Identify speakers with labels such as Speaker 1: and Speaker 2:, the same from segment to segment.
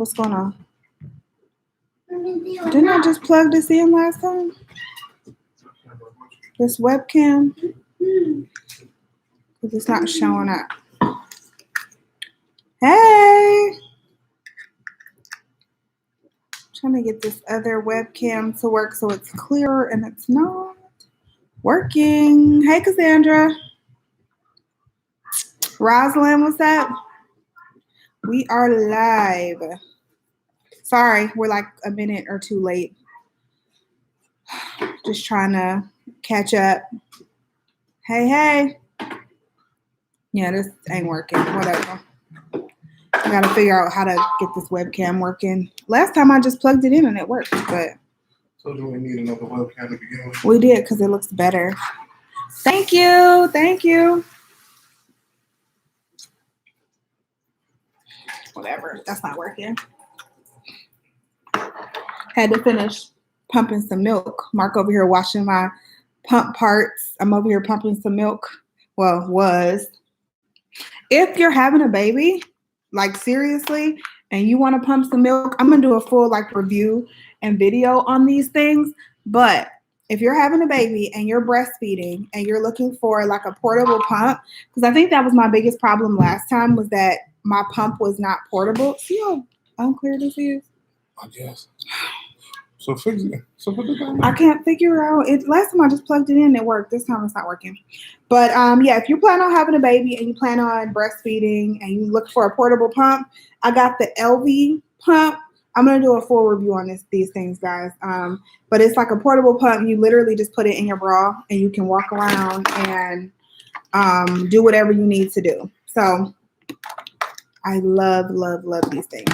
Speaker 1: What's going on? Didn't I just plug this in last time? This webcam? Because it's not showing up. Hey! Trying to get this other webcam to work so it's clearer, and it's not working. Hey, Cassandra. Rosalind, what's up? We are live. Sorry, we're like a minute or two late. Just trying to catch up. Hey. Yeah, this ain't working. Whatever. I gotta figure out how to get this webcam working. Last time I just plugged it in and it worked, but.
Speaker 2: So do we need another webcam to begin with?
Speaker 1: We did, because it looks better. Thank you. Whatever, that's not working. Had to finish pumping some milk. Mark over here washing my pump parts. I'm over here pumping some milk. Well, was. If you're having a baby, like seriously, and you want to pump some milk, I'm going to do a full like review and video on these things. But if you're having a baby and you're breastfeeding and you're looking for like a portable pump, because I think that was my biggest problem last time, was that my pump was not portable. See how unclear this is?
Speaker 2: I guess. So fix it. So put it down.
Speaker 1: I can't figure out it. Last time I just plugged it in, it worked. This time it's not working. But yeah, if you plan on having a baby and you plan on breastfeeding and you look for a portable pump, I got the LV pump. I'm gonna do a full review on these things, guys. But it's like a portable pump. You literally just put it in your bra and you can walk around and do whatever you need to do. So I love these things.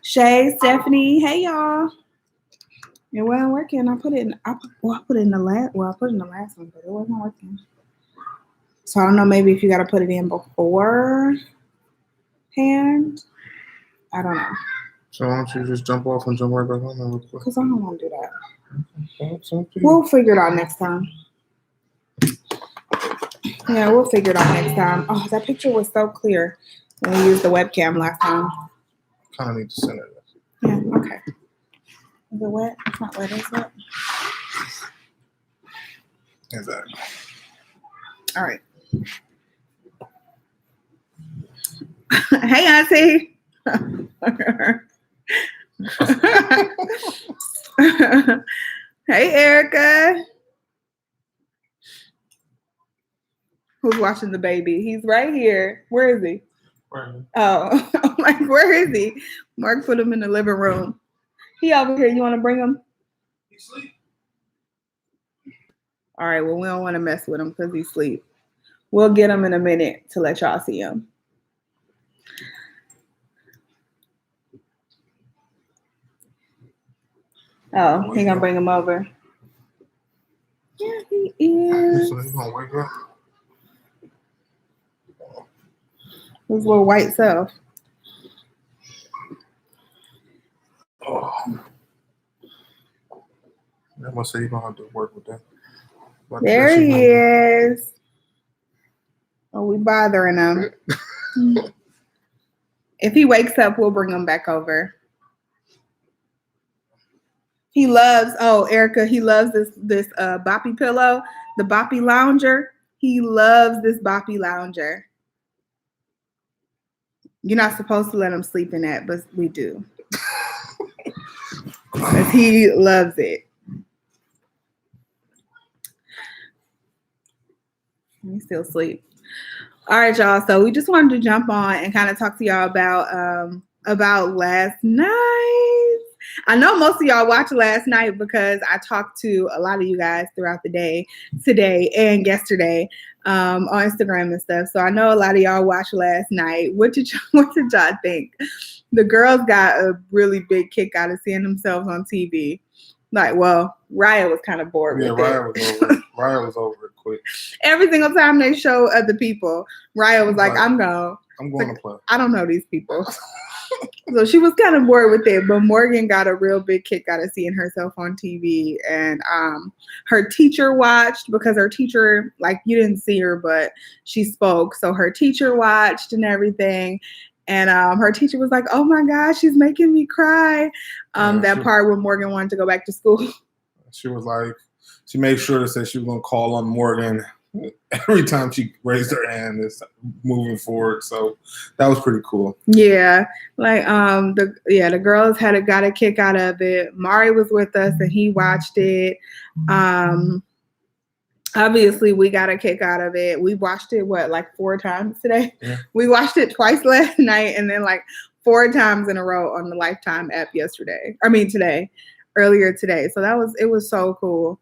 Speaker 1: Shay, Stephanie, hey y'all. It wasn't working. I put it in the last one, but it wasn't working. So I don't know, maybe if you gotta put it in beforehand. I don't know.
Speaker 2: So why don't you just jump off and jump right back on there real quick?
Speaker 1: Because I don't want to do that. We'll figure it out next time. Yeah, we'll figure it out next time. Oh, that picture was so clear when we used the webcam last time.
Speaker 2: Kind of need to center it.
Speaker 1: Yeah, okay. Is it wet? It's not wet, is it?
Speaker 2: Exactly.
Speaker 1: All right. Hey, Auntie. Hey, Erica. Who's watching the baby? He's right here. Where is he?
Speaker 2: Right.
Speaker 1: Oh, I'm like, where is he? Mark put him in the living room. He over here. You want to bring him?
Speaker 2: He's asleep.
Speaker 1: All right. Well, we don't want to mess with him because he's asleep. We'll get him in a minute to let y'all see him. Oh, he gonna bring him over. Yeah, he is.
Speaker 2: So he's gonna wake up.
Speaker 1: His little white self.
Speaker 2: Oh. I must say you're gonna have to work with that. But
Speaker 1: There he is. Oh, we bothering him. If he wakes up, we'll bring him back over. He loves, Erica, he loves this boppy pillow, the boppy lounger. He loves this boppy lounger. You're not supposed to let him sleep in that, but we do. Because he loves it. He's still asleep. All right, y'all. So we just wanted to jump on and kind of talk to y'all about last night. I know most of y'all watched last night because I talked to a lot of you guys throughout the day, today and yesterday, on Instagram and stuff. So I know a lot of y'all watched last night. What did y'all think? The girls got a really big kick out of seeing themselves on TV. Like, well, Raya was kind of bored with it.
Speaker 2: Raya was over it quick.
Speaker 1: Every single time they show other people, Raya was like, I'm going
Speaker 2: to play.
Speaker 1: I don't know these people. So she was kind of bored with it, but Morgan got a real big kick out of seeing herself on TV. And her teacher watched because her teacher, like, you didn't see her, but she spoke. So her teacher watched and everything. And her teacher was like, oh my gosh, she's making me cry. That part when Morgan wanted to go back to school.
Speaker 2: She was like, she made sure to say she was going to call on Morgan every time she raised her hand is moving forward. So that was pretty cool.
Speaker 1: Yeah. Like the girls got a kick out of it. Mari was with us and he watched it. Obviously we got a kick out of it. We watched it 4 times today.
Speaker 2: Yeah.
Speaker 1: We watched it twice last night and then 4 times in a row on the Lifetime app earlier today. So it was so cool.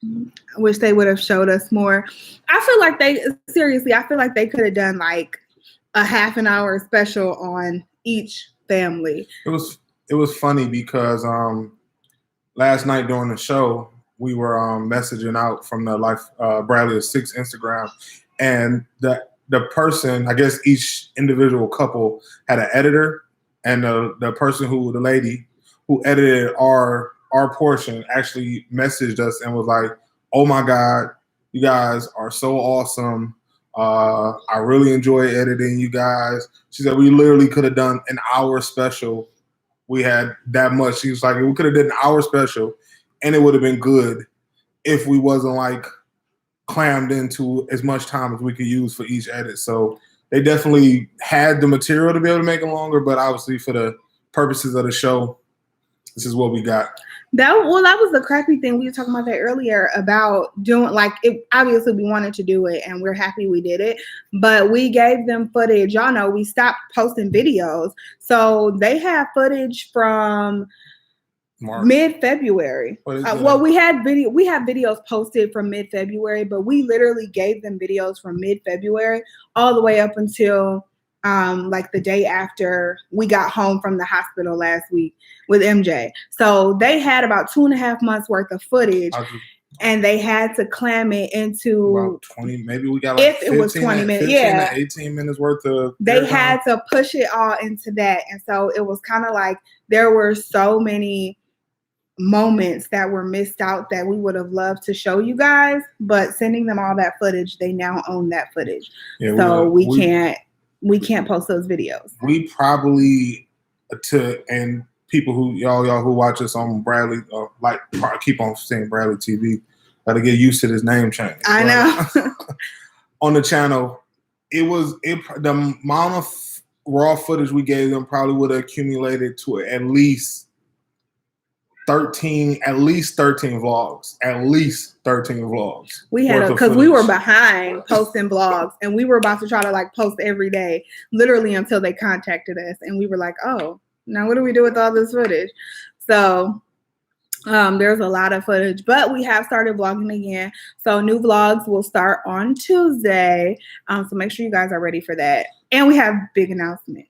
Speaker 1: I wish they would have showed us more. I feel like they could have done a half an hour special on each family.
Speaker 2: It was funny because last night during the show we were messaging out from the Bradley of 6 Instagram, and the person, I guess each individual couple had an editor, and the lady who edited our portion actually messaged us and was like, oh my God, you guys are so awesome. I really enjoy editing you guys. She said we literally could have done an hour special. We had that much. She was like, we could have done an hour special and it would have been good if we wasn't crammed into as much time as we could use for each edit. So they definitely had the material to be able to make it longer, but obviously for the purposes of the show, this is what we got.
Speaker 1: That was the crappy thing. We were talking about that earlier about doing it. Obviously, we wanted to do it, and we're happy we did it. But we gave them footage. Y'all know we stopped posting videos, so they have footage from mid-February. We have videos posted from mid-February, but we literally gave them videos from mid-February all the way up until the day after we got home from the hospital last week with MJ. So they had about 2.5 months worth of footage, and they had to clam it into
Speaker 2: about 20. Maybe we got
Speaker 1: if it was 20 minutes,
Speaker 2: 15 to 18 minutes worth of.
Speaker 1: They had to push it all into that, and so it was kind of there were so many moments that were missed out that we would have loved to show you guys, but sending them all that footage, they now own that footage. Yeah, so we can't post those videos.
Speaker 2: We probably and people who y'all who watch us on Bradley keep on saying Bradley TV, got to get used to this name change.
Speaker 1: I know.
Speaker 2: On the channel, the amount of raw footage we gave them probably would have accumulated to at least 13 vlogs.
Speaker 1: We had because we were behind posting vlogs, and we were about to try to post every day, literally until they contacted us, and we were like, oh, now what do we do with all this footage? So there's a lot of footage, but we have started vlogging again. So new vlogs will start on Tuesday. So make sure you guys are ready for that. And we have big announcement.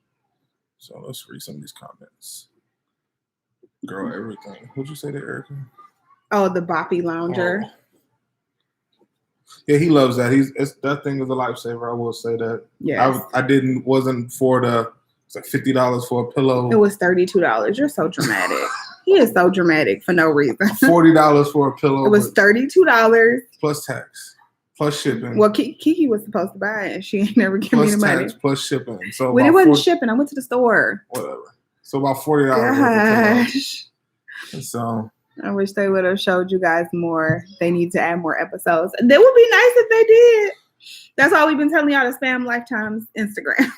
Speaker 2: So let's read some of these comments. Girl, everything. What'd you say to Erica?
Speaker 1: Oh, the Boppy Lounger.
Speaker 2: Oh. Yeah, he loves that. That thing is a lifesaver. I will say that.
Speaker 1: Yeah.
Speaker 2: Wasn't for it's $50 for a pillow.
Speaker 1: It was $32. You're so dramatic. He is so dramatic for no reason.
Speaker 2: $40 for a pillow.
Speaker 1: It was $32
Speaker 2: plus tax, plus shipping.
Speaker 1: Well, Kiki was supposed to buy it, and she ain't never given me the money.
Speaker 2: Plus tax, plus shipping. So
Speaker 1: when it wasn't shipping, I went to the store.
Speaker 2: Whatever. So about $40.
Speaker 1: Gosh.
Speaker 2: So
Speaker 1: I wish they would have showed you guys more. They need to add more episodes. That would be nice if they did. That's all we've been telling y'all to spam Lifetime's Instagram.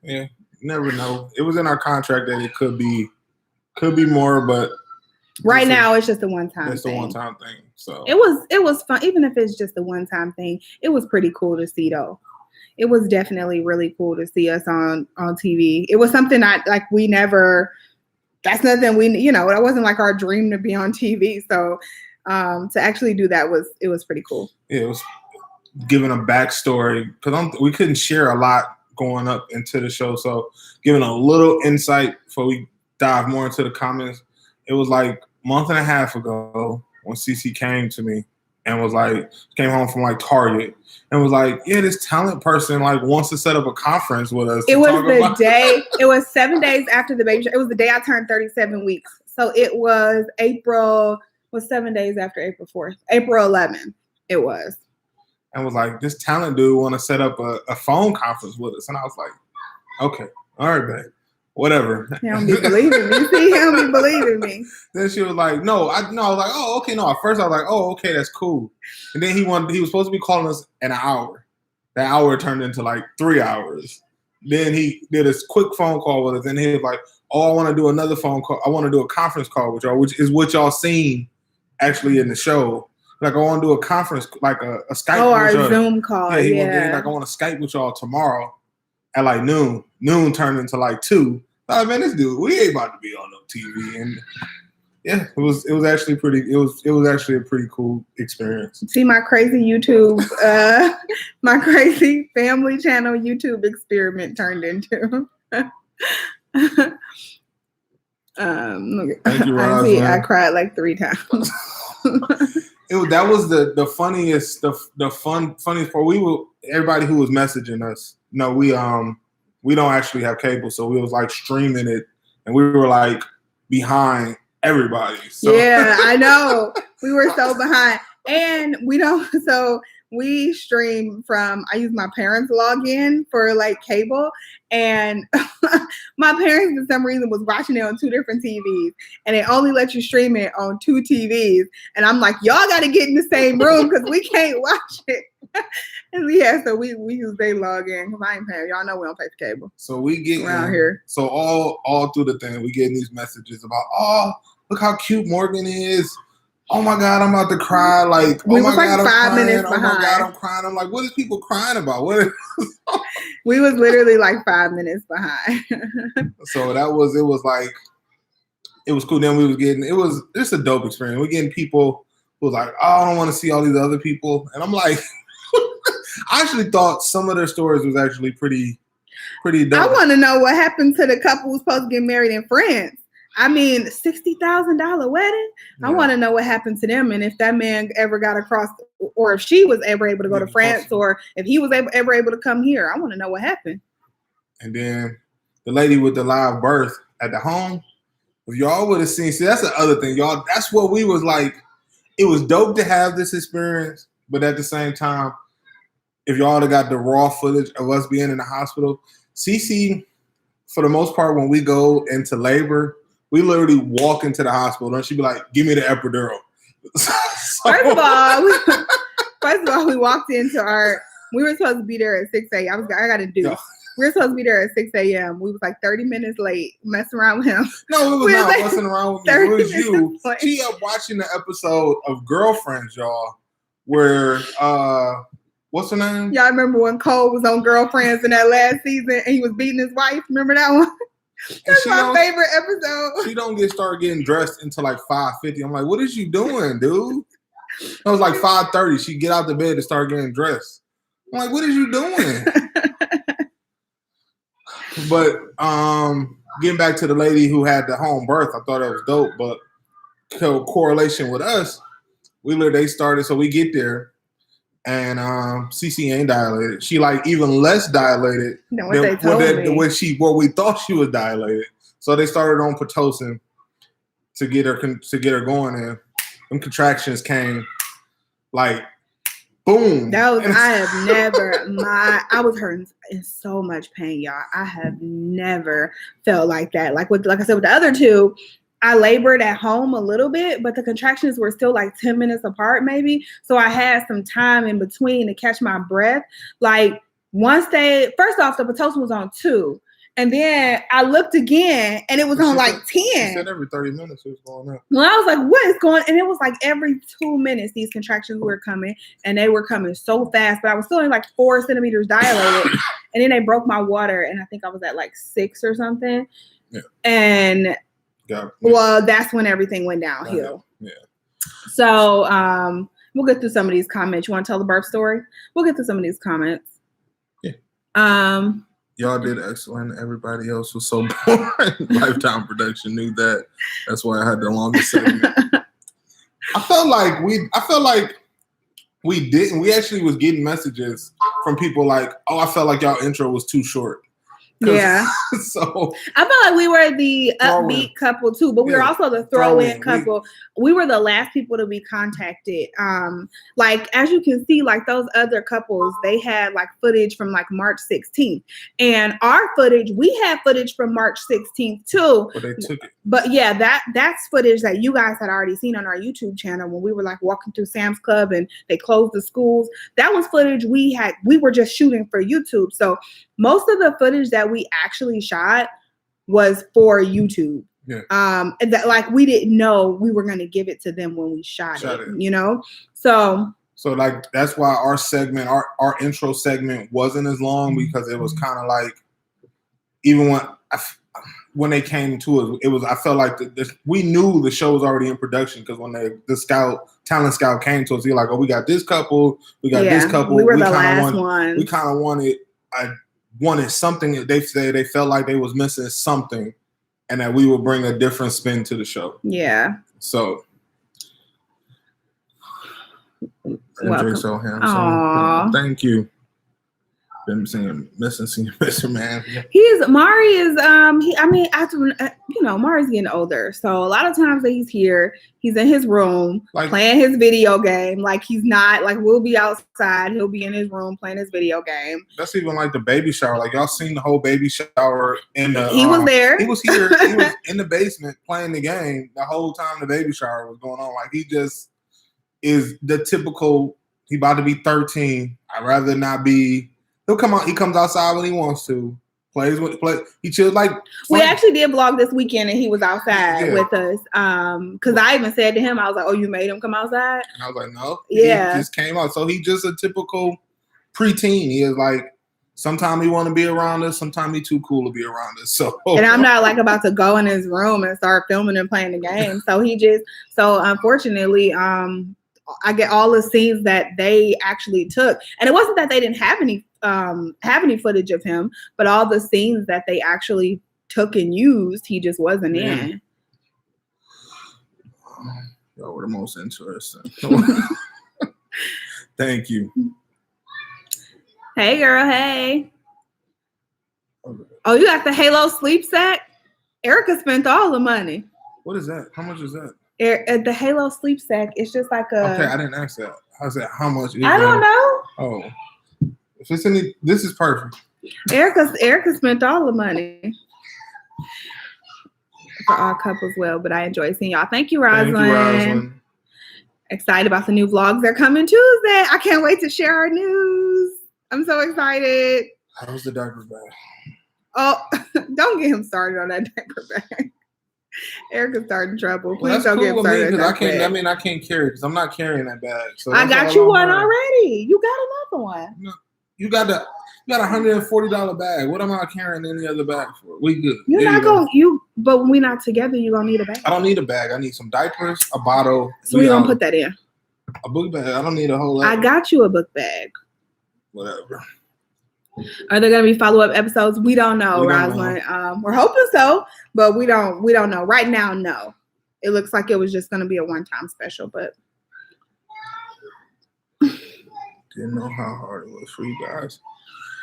Speaker 2: Yeah, never know. It was in our contract that it could be more, but
Speaker 1: right now it's just a one-time.
Speaker 2: It's a one-time thing. So
Speaker 1: it was fun, even if it's just a one-time thing. It was pretty cool to see, though. It was definitely really cool to see us on TV. It was something we never. That's nothing that wasn't our dream to be on TV. So to actually do that was pretty cool.
Speaker 2: Yeah, it was giving a backstory because we couldn't share a lot going up into the show. So giving a little insight before we dive more into the comments. It was a month and a half ago when CeCe came to me and was like, came home from like Target and was like, yeah, this talent person like wants to set up a conference with us.
Speaker 1: It was the day, it was 7 days after the baby shower. It was the day I turned 37 weeks. So it was 7 days after April 4th, April 11th. It was.
Speaker 2: And was like, this talent dude want to set up a phone conference with us. And I was like, okay, all right, babe. Whatever.
Speaker 1: He don't be believing me. See, he don't be believing me.
Speaker 2: Then she was like, no. I was like, oh, okay, no. At first I was like, oh, okay, that's cool. And then he was supposed to be calling us in an hour. That hour turned into like 3 hours. Then he did a quick phone call with us. And he was like, oh, I want to do another phone call. I want to do a conference call with y'all, which is what y'all seen actually in the show. Like, I want to do a conference, like a Skype.
Speaker 1: Oh, our Zoom call. Yeah.
Speaker 2: Like, I want to Skype with y'all tomorrow at like noon. Noon turned into like 2. I was like, man, this dude, we ain't about to be on no TV. And yeah, it was actually a pretty cool experience.
Speaker 1: See my crazy YouTube, my crazy family channel YouTube experiment turned into.
Speaker 2: Thank you, Roz.
Speaker 1: I cried like 3 times.
Speaker 2: That was the funniest, the funniest part. Everybody who was messaging us, we don't actually have cable, so we was like streaming it, and we were like behind everybody. So.
Speaker 1: Yeah, I know. We were so behind, and we stream from. I use my parents' login for like cable, and my parents for some reason was watching it on 2 different TVs, and they only let you stream it on 2 TVs. And I'm like, y'all got to get in the same room because we can't watch it. And so we use their login because I ain't paying. Y'all know we don't pay for cable.
Speaker 2: So we get
Speaker 1: around here.
Speaker 2: So all through the thing, we getting these messages about, oh, look how cute Morgan is. Oh my God, I'm about to cry. Like,
Speaker 1: we
Speaker 2: oh my
Speaker 1: was like
Speaker 2: God, I'm
Speaker 1: 5
Speaker 2: crying.
Speaker 1: minutes behind.
Speaker 2: Oh my God, I'm crying. I'm like, what is people crying about? What?
Speaker 1: We was literally like 5 minutes behind.
Speaker 2: So it was cool. Then it was just a dope experience. We're getting people who was like, oh, I don't want to see all these other people. And I'm like, I actually thought some of their stories was actually pretty dope.
Speaker 1: I want to know what happened to the couple who's supposed to get married in France. I mean, $60,000 wedding. Yeah. I want to know what happened to them, and if that man ever got across, or if she was ever able to go to France, or if he was ever able to come here. I want to know what happened.
Speaker 2: And then the lady with the live birth at the home. If y'all would have seen, that's the other thing, y'all. That's what we was like. It was dope to have this experience, but at the same time, if y'all would have got the raw footage of us being in the hospital, Cece, for the most part, when we go into labor, we literally walk into the hospital and she'd be like, give me the epidural.
Speaker 1: First of all, we walked into we were supposed to be there at 6 a.m. I got to do. Yeah. We were supposed to be there at 6 a.m. We was like 30 minutes late, messing around with him.
Speaker 2: No, it was not like messing around with me. It was you. She up watching the episode of Girlfriends, y'all, where, what's her name?
Speaker 1: Y'all remember when Cole was on Girlfriends in that last season and he was beating his wife? Remember that one? That's my favorite episode.
Speaker 2: She don't start getting dressed until like 5:50. I'm like, what is you doing, dude? It was like 5:30. She get out the bed to start getting dressed. I'm like, what is you doing? But getting back to the lady who had the home birth, I thought that was dope. But correlation with us, they started, so we get there. And Cece ain't dilated. She like even less dilated
Speaker 1: than what
Speaker 2: we thought she was dilated. So they started on Pitocin to get her going, and them contractions came like boom.
Speaker 1: I was hurting in so much pain, y'all. I have never felt like that. Like I said with the other 2. I labored at home a little bit, but the contractions were still like 10 minutes apart maybe. So I had some time in between to catch my breath. Like first off, the Pitocin was on 2. And then I looked again and it was on like 10.
Speaker 2: She said every 30 minutes it was going up.
Speaker 1: Well, I was like, what is going on? And it was like every 2 minutes these contractions were coming, and they were coming so fast, but I was still only like 4 centimeters dilated. And then they broke my water, and I think I was at like 6 or something. Yeah. And well, that's when everything went downhill.
Speaker 2: Yeah.
Speaker 1: So we'll get through some of these comments. You want to tell the birth story? We'll get through some of these comments.
Speaker 2: Yeah. Y'all did excellent. Everybody else was so boring. Lifetime Production knew that. That's why I had the longest segment. I felt like We didn't. We actually was getting messages from people like, "Oh, I felt like y'all intro was too short."
Speaker 1: Yeah.
Speaker 2: So
Speaker 1: I felt like we were the upbeat couple too, but we were also the throw-in couple. We were the last people to be contacted. Like as you can see, like those other couples, they had like footage from like March 16th, and our footage, we had footage from March 16th too.
Speaker 2: But they took it.
Speaker 1: But yeah, that's footage that you guys had already seen on our YouTube channel when we were like walking through Sam's Club and they closed the schools. That was footage we were just shooting for YouTube. So most of the footage that we actually shot was for YouTube.
Speaker 2: Yeah.
Speaker 1: That like we didn't know we were gonna give it to them when we shot it, you know? So
Speaker 2: like that's why our segment, our intro segment wasn't as long, because it was kind of like, even when they came to it was I felt like we knew the show was already in production, because when the talent scout came to us, he was like, "Oh, we got this couple, we got this couple."
Speaker 1: We were the last one.
Speaker 2: We kind of wanted something. They said they felt like they was missing something, and that we would bring a different spin to the show.
Speaker 1: Yeah.
Speaker 2: So.
Speaker 1: Welcome.
Speaker 2: So handsome. Thank you. Been missing Mr. Man.
Speaker 1: Mari is Mari's getting older, so a lot of times that he's here, he's in his room playing his video game. Like he's not like, we'll be outside, he'll be in his room playing his video game.
Speaker 2: That's even like the baby shower. Like y'all seen the whole baby shower in the.
Speaker 1: He was there.
Speaker 2: He was here. He was in the basement playing the game the whole time the baby shower was going on. Like he just is the typical. He about to be 13. I'd rather not be. He'll come out. He comes outside when he wants to. Plays. He chills like.
Speaker 1: We actually did vlog this weekend, and he was outside with us. Because I even said to him, I was like, "Oh, you made him come outside?" And
Speaker 2: I was like, "No."
Speaker 1: Yeah.
Speaker 2: He just came out. So he just a typical preteen. He is like. Sometimes he want to be around us. Sometimes he too cool to be around us. So.
Speaker 1: And I'm not like about to go in his room and start filming and playing the game. So unfortunately, I get all the scenes that they actually took, and it wasn't that they didn't have any footage of him, but all the scenes that they actually took and used, he just wasn't in.
Speaker 2: Y'all were the most interesting. Thank you.
Speaker 1: Hey, girl. Hey. Oh, you got the Halo sleep set? Erica spent all the money.
Speaker 2: What is that? How much is that?
Speaker 1: The Halo sleep sack. It's just like a.
Speaker 2: Okay, I didn't ask that. I said how much.
Speaker 1: I don't know.
Speaker 2: Oh, if it's any, this is perfect.
Speaker 1: Erica spent all the money for all couples. Well, but I enjoy seeing y'all. Thank you, Rosalind.
Speaker 2: Thank you, Rosalind.
Speaker 1: Excited about the new vlogs. They're coming Tuesday. I can't wait to share our news. I'm so excited.
Speaker 2: How's the diaper bag?
Speaker 1: Oh, don't get him started on that diaper bag. Erica's starting trouble. Please don't get started.
Speaker 2: Because I can't carry it because I'm not carrying that bag. So
Speaker 1: I got you one already. You got another one.
Speaker 2: No, you got a $140 bag. What am I carrying any other bag for? We good.
Speaker 1: But when we're not together, you're gonna need a bag.
Speaker 2: I don't need a bag. I need some diapers, a bottle.
Speaker 1: So we're gonna put that in.
Speaker 2: A book bag. I don't need a whole lot.
Speaker 1: I got you a book bag.
Speaker 2: Whatever.
Speaker 1: Are there going to be follow-up episodes? We don't know, Rosalind. We're hoping so, but we don't know. Right now, no. It looks like it was just going to be a one-time special, but
Speaker 2: didn't know how hard it was for you guys.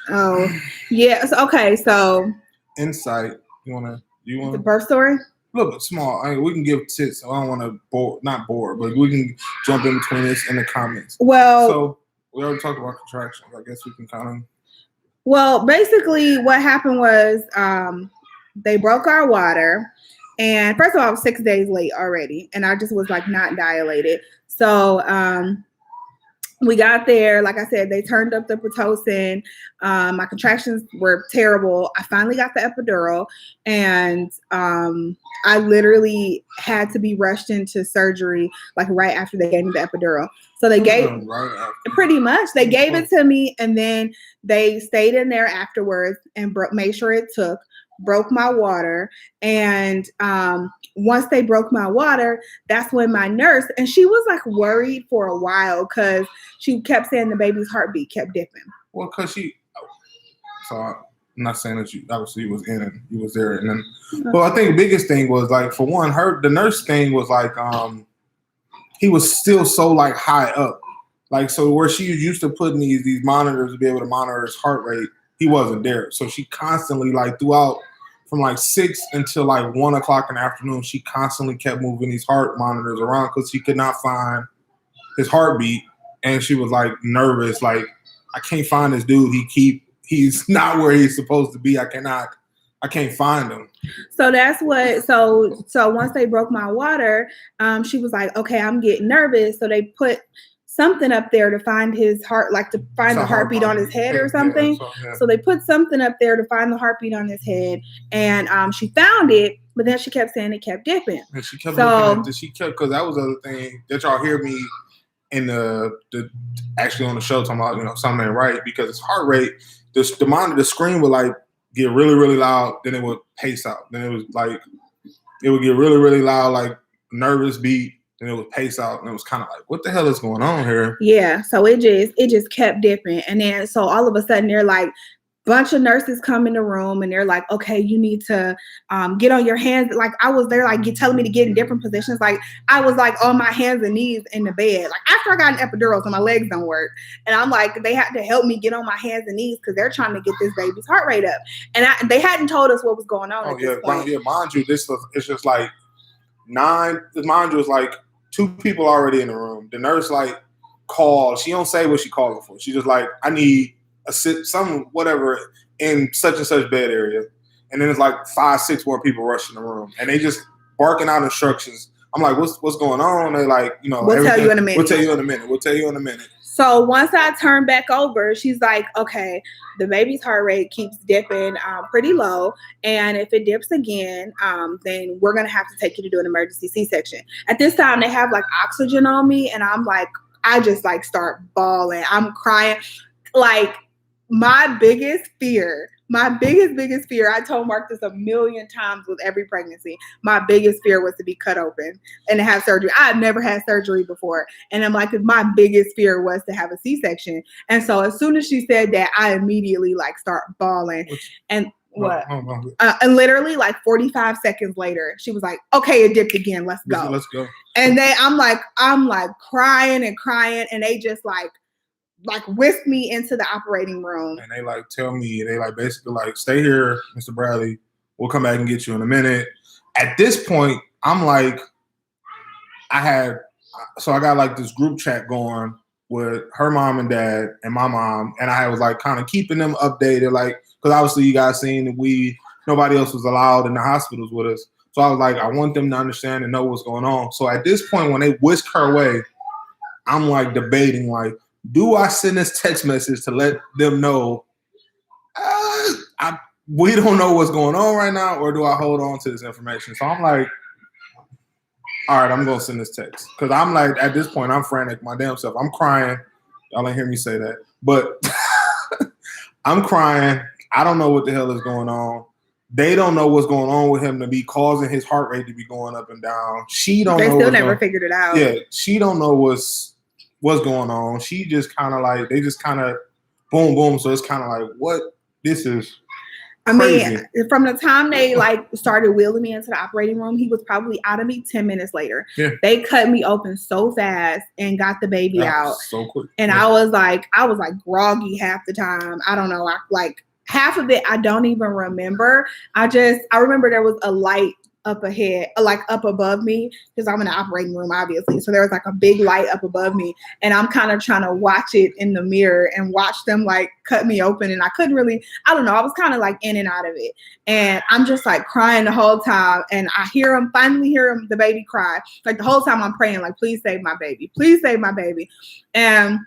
Speaker 1: Oh, yes. Okay, so
Speaker 2: insight. You want
Speaker 1: the birth story?
Speaker 2: A little bit small. We can give tips. So I don't want to not bore, but we can jump in between this in the comments.
Speaker 1: Well,
Speaker 2: so we already talked about contractions. I guess we can kind of.
Speaker 1: Well, basically what happened was they broke our water. And first of all, I was 6 days late already. And I just was like not dilated. So we got there. Like I said, they turned up the Pitocin. My contractions were terrible. I finally got the epidural. And I literally had to be rushed into surgery like right after they gave me the epidural. So they gave pretty much they gave it to me, and then they stayed in there afterwards and made sure it took, broke my water. And once they broke my water, that's when my nurse, and she was like worried for a while because she kept saying the baby's heartbeat kept dipping.
Speaker 2: Well, because so I'm not saying that you obviously was in and you was there, and then, well, I think the biggest thing was like, for one, the nurse thing was like, he was still so like high up Like, so where she was used to putting these monitors to be able to monitor his heart rate, he wasn't there. So she constantly, like, throughout from like 6 until like 1 o'clock in the afternoon, she constantly kept moving these heart monitors around because she could not find his heartbeat. And she was like nervous, like, I can't find this dude. He's not where he's supposed to be. I can't find him.
Speaker 1: So that's what, so once they broke my water, she was like, okay, I'm getting nervous. So they put something up there to find his heart, like to find the heartbeat on his head or something. So they put something up there to find the heartbeat on his head. And she found it, but then she kept saying it kept dipping.
Speaker 2: And she kept looking at because that was the other thing that y'all hear me in the actually on the show talking about, something ain't right, because his heart rate, the monitor, the screen would like get really, really loud, then it would pace out. Then it was like, it would get really, really loud, like nervous beat, then it would pace out. And it was kind of like, what the hell is going on here?
Speaker 1: Yeah. So it just kept dipping. And then, so all of a sudden they're like, bunch of nurses come in the room and they're like, okay, you need to get on your hands. Like I was there, like telling me to get in different positions. Like I was like on my hands and knees in the bed. Like after I got an epidural, so my legs don't work. And I'm like, they had to help me get on my hands and knees because they're trying to get this baby's heart rate up. And they hadn't told us what was going on.
Speaker 2: Mind you, it's just like 9. Mind you, it's like 2 people already in the room. The nurse like called. She don't say what she calling for. She just like, I need some whatever in such and such bed area, and then it's like 5, 6 more people rushing the room, and they just barking out instructions. I'm like, what's going on? They like,
Speaker 1: we'll tell you in a minute.
Speaker 2: We'll tell you in a minute.
Speaker 1: So once I turn back over, she's like, okay, the baby's heart rate keeps dipping pretty low, and if it dips again, then we're gonna have to take you to do an emergency C-section. At this time, they have like oxygen on me, and I'm like, I just like start bawling. I'm crying, like. My biggest fear, I told Mark this a million times with every pregnancy. My biggest fear was to be cut open and to have surgery. I had never had surgery before. And I'm like, my biggest fear was to have a C-section. And so as soon as she said that, I immediately like start bawling. And what? And literally like 45 seconds later, she was like, okay, it dipped again. Let's go.
Speaker 2: Let's go.
Speaker 1: And I'm like crying, and they just like whisked me into the operating room.
Speaker 2: And they like tell me, they like basically like, stay here, Mr. Bradley. We'll come back and get you in a minute. At this point, I'm like, I got like this group chat going with her mom and dad and my mom. And I was like kind of keeping them updated, like, because obviously you guys seen that nobody else was allowed in the hospitals with us. So I was like, I want them to understand and know what's going on. So at this point, when they whisk her away, I'm like debating, like, do I send this text message to let them know we don't know what's going on right now, or do I hold on to this information? So I'm like, all right, I'm going to send this text. Because I'm like, at this point, I'm frantic my damn self. I'm crying. Y'all ain't hear me say that. But I'm crying. I don't know what the hell is going on. They don't know what's going on with him to be causing his heart rate to be going up and down. They
Speaker 1: still never figured it out.
Speaker 2: Yeah, she don't know what's going on. She just kind of like, they just kind of boom, boom. So it's kind of like, what? This is crazy.
Speaker 1: I mean, from the time they like started wheeling me into the operating room, he was probably out of me 10 minutes later.
Speaker 2: Yeah.
Speaker 1: They cut me open so fast and got the baby out
Speaker 2: so quick.
Speaker 1: And I was like groggy half the time. I don't know. Like half of it, I don't even remember. I remember there was a light up ahead, like up above me, because I'm in the operating room, obviously. So there was like a big light up above me, and I'm kind of trying to watch it in the mirror and watch them like cut me open. And I couldn't really, I don't know, I was kind of like in and out of it. And I'm just like crying the whole time. And I finally hear the baby cry. Like the whole time I'm praying, like, please save my baby. Please save my baby. And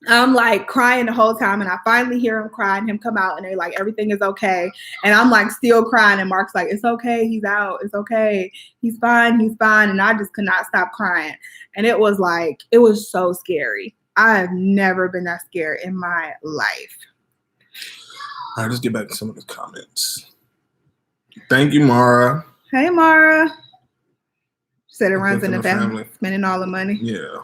Speaker 1: I'm like crying the whole time, and I finally hear him cry and him come out, and they're like, everything is okay. And I'm like still crying, and Mark's like, it's okay, he's out, it's okay, he's fine. And I just could not stop crying. And it was so scary. I have never been that scared in my life.
Speaker 2: All right, let's get back to some of the comments. Thank you, Mara.
Speaker 1: Hey, Mara. Said it runs in the family. Spending all the money.
Speaker 2: Yeah.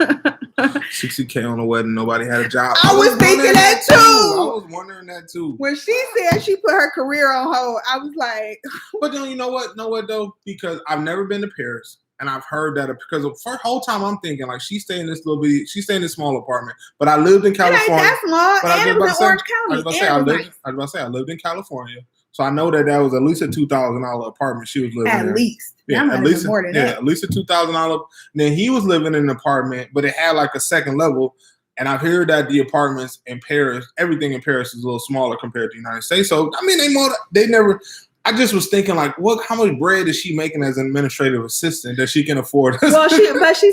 Speaker 2: $60K on a wedding. Nobody had a job.
Speaker 1: I was thinking that too.
Speaker 2: I was wondering that too.
Speaker 1: When she said she put her career on hold, I was like.
Speaker 2: But then you know what? Though? Because I've never been to Paris. And I've heard that because for the whole time I'm thinking like she stay in this small apartment. But I lived in California.
Speaker 1: It ain't that small, and it was in Orange County.
Speaker 2: I was about to say I lived in California, so I know that was at least a $2,000 apartment she was living in.
Speaker 1: At least,
Speaker 2: yeah, at least more than that. At least a $2,000. Then he was living in an apartment, but it had like a second level. And I've heard that the apartments in Paris, everything in Paris is a little smaller compared to the United States. So I mean, they never. I just was thinking, like, how much bread is she making as an administrative assistant that she can afford?
Speaker 1: Well, she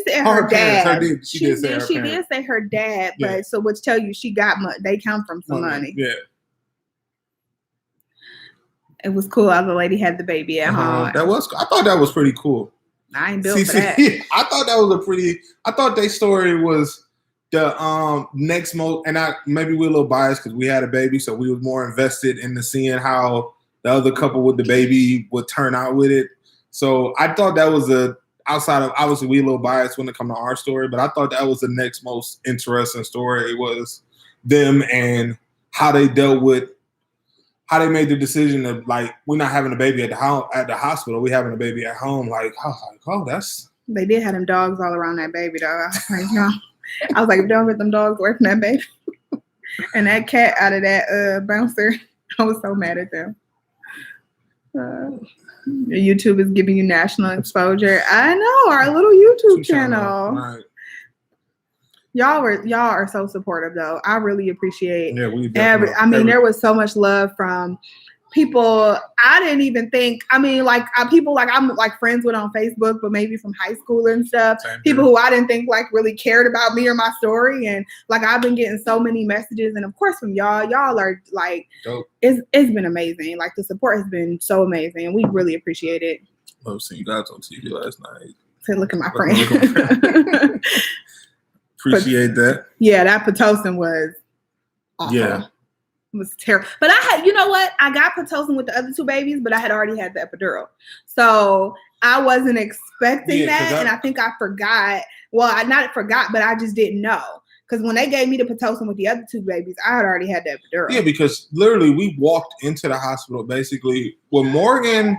Speaker 1: said her dad.
Speaker 2: She did
Speaker 1: say her dad, but so which tell you she got money. They come from some money.
Speaker 2: Yeah.
Speaker 1: It was cool how the lady had the baby at home.
Speaker 2: That was. I thought that was pretty cool.
Speaker 1: I ain't built for that.
Speaker 2: I thought that was I thought their story was the next most, and maybe we're a little biased because we had a baby, so we was more invested in seeing how the other couple with the baby would turn out with it. So I thought that was outside of, obviously we a little biased when it comes to our story, but I thought that was the next most interesting story. It was them and how they dealt with, how they made the decision of like, we're not having a baby at the hospital, we're having a baby at home. Like, I was like, oh, that's.
Speaker 1: They did have them dogs all around that baby though. I was like, no. I was like, don't get them dogs away from that baby. And that cat out of that bouncer, I was so mad at them. YouTube is giving you national exposure. I know, our little YouTube channel. Right. Y'all are so supportive though. I really appreciate.
Speaker 2: Yeah,
Speaker 1: there was so much love from people I didn't even think. I mean, like people like I'm like friends with on Facebook, but maybe from high school and stuff. People who I didn't think like really cared about me or my story, and like I've been getting so many messages, and of course from y'all. Y'all are like,
Speaker 2: dope.
Speaker 1: It's been amazing. Like the support has been so amazing, and we really appreciate it.
Speaker 2: Love seeing you guys on TV last night.
Speaker 1: Say, look at my friend.
Speaker 2: Appreciate that.
Speaker 1: Yeah, that Pitocin was awful.
Speaker 2: Yeah.
Speaker 1: It was terrible. But I had, you know what? I got Pitocin with the other two babies, but I had already had the epidural. So I wasn't expecting that. And I think I forgot. Well, I not forgot, but I just didn't know. Because when they gave me the Pitocin with the other two babies, I had already had the epidural.
Speaker 2: Yeah, because literally we walked into the hospital basically with Morgan,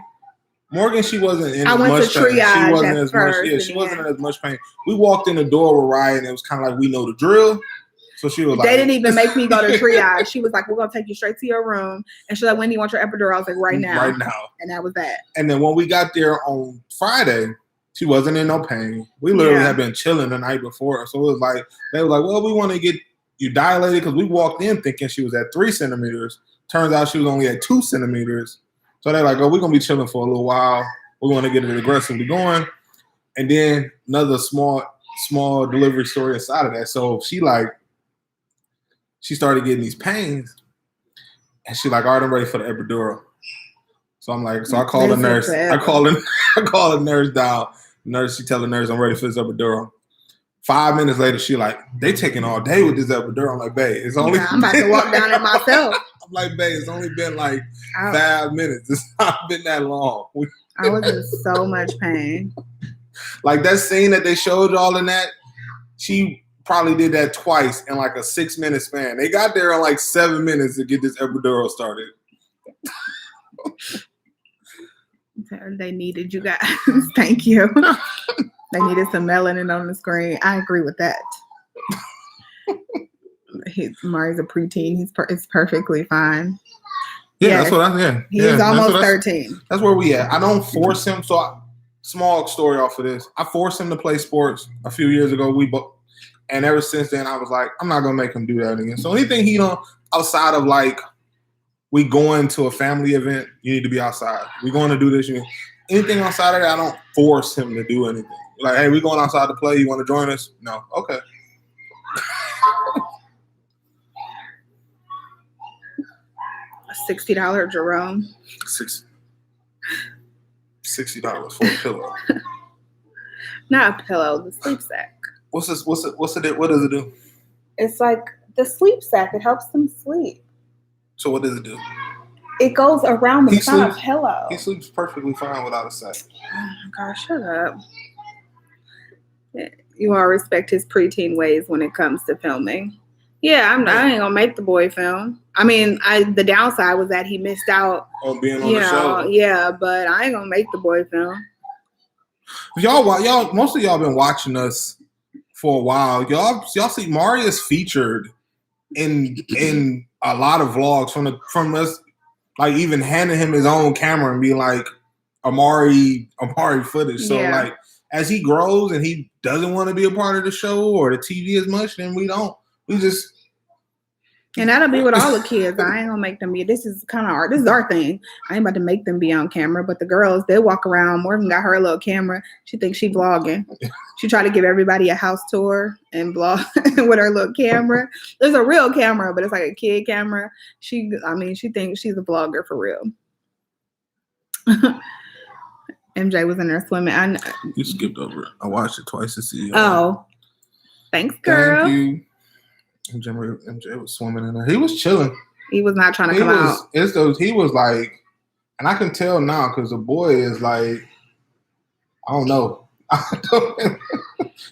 Speaker 2: she wasn't in as much pain. She wasn't as much. Yeah, she wasn't in as much pain. We walked in the door with Ryan, and it was kind of like we know the drill. So she was like,
Speaker 1: they didn't even make me go to triage. She was like, we're gonna take you straight to your room. And she's like, when do you want your epidural? I was like, right now.
Speaker 2: Right now.
Speaker 1: And that was that.
Speaker 2: And then when we got there on Friday, she wasn't in no pain. We literally had been chilling the night before. So it was like, they were like, well, we want to get you dilated, because we walked in thinking she was at 3 centimeters. Turns out she was only at 2 centimeters. So they're like, oh, we're going to be chilling for a little while. We're going to get it aggressively going. And then another small delivery story inside of that. So she started getting these pains. And she's like, all right, I'm ready for the epidural. So I'm like, so I called the nurse. I called the nurse down. She tell the nurse, I'm ready for this epidural. 5 minutes later, she like, they taking all day with this epidural. I'm like, babe, it's only.
Speaker 1: I'm about to walk down it myself.
Speaker 2: I'm like, babe, it's only been like 5 minutes. It's not been that long.
Speaker 1: I was in so much pain.
Speaker 2: Like that scene that they showed y'all in that, she probably did that twice in like a 6-minute span. They got there in like 7 minutes to get this epidural started.
Speaker 1: They needed you guys. Thank you. They needed some melanin on the screen. I agree with that. Mari's a preteen. It's perfectly fine.
Speaker 2: Yeah, that's what I'm saying.
Speaker 1: He's almost 13.
Speaker 2: That's where we at. I don't force him. So small story off of this. I forced him to play sports a few years ago. And ever since then, I was like, I'm not gonna make him do that again. So anything he don't outside of like, we going to a family event, you need to be outside. We going to do this. Anything outside of that, I don't force him to do anything. Like, hey, we going outside to play. You want to join us? No. Okay.
Speaker 1: $60 Jerome.
Speaker 2: $60 for a pillow.
Speaker 1: Not a pillow, the sleep sack.
Speaker 2: What's this? What does it do?
Speaker 1: It's like the sleep sack. It helps them sleep.
Speaker 2: So what does it do?
Speaker 1: It goes around the front of pillow.
Speaker 2: He sleeps perfectly fine without a sack.
Speaker 1: Oh my gosh, shut up. You all respect his preteen ways when it comes to filming. Yeah, I ain't gonna make the boy film. I mean, the downside was that he missed out
Speaker 2: on being on the show.
Speaker 1: Yeah, but I ain't gonna make the boy film.
Speaker 2: Y'all, most of y'all been watching us for a while. Y'all see Marius featured in a lot of vlogs from us, like even handing him his own camera and being like Amari footage. So like as he grows and he doesn't want to be a part of the show or the TV as much, then we just.
Speaker 1: And that'll be with all the kids. I ain't gonna make them be. This is kind of art. This is our thing. I ain't about to make them be on camera. But the girls, they walk around. Morgan got her little camera. She thinks she vlogging. She try to give everybody a house tour and vlog with her little camera. There's a real camera, but it's like a kid camera. She thinks she's a vlogger for real. MJ was in there swimming.
Speaker 2: You skipped over it. I watched it twice to see.
Speaker 1: Oh, thanks, girl.
Speaker 2: Thank you. MJ was swimming in there. He was chilling.
Speaker 1: He was not trying to come out.
Speaker 2: He was like, and I can tell now because the boy is like, I don't know.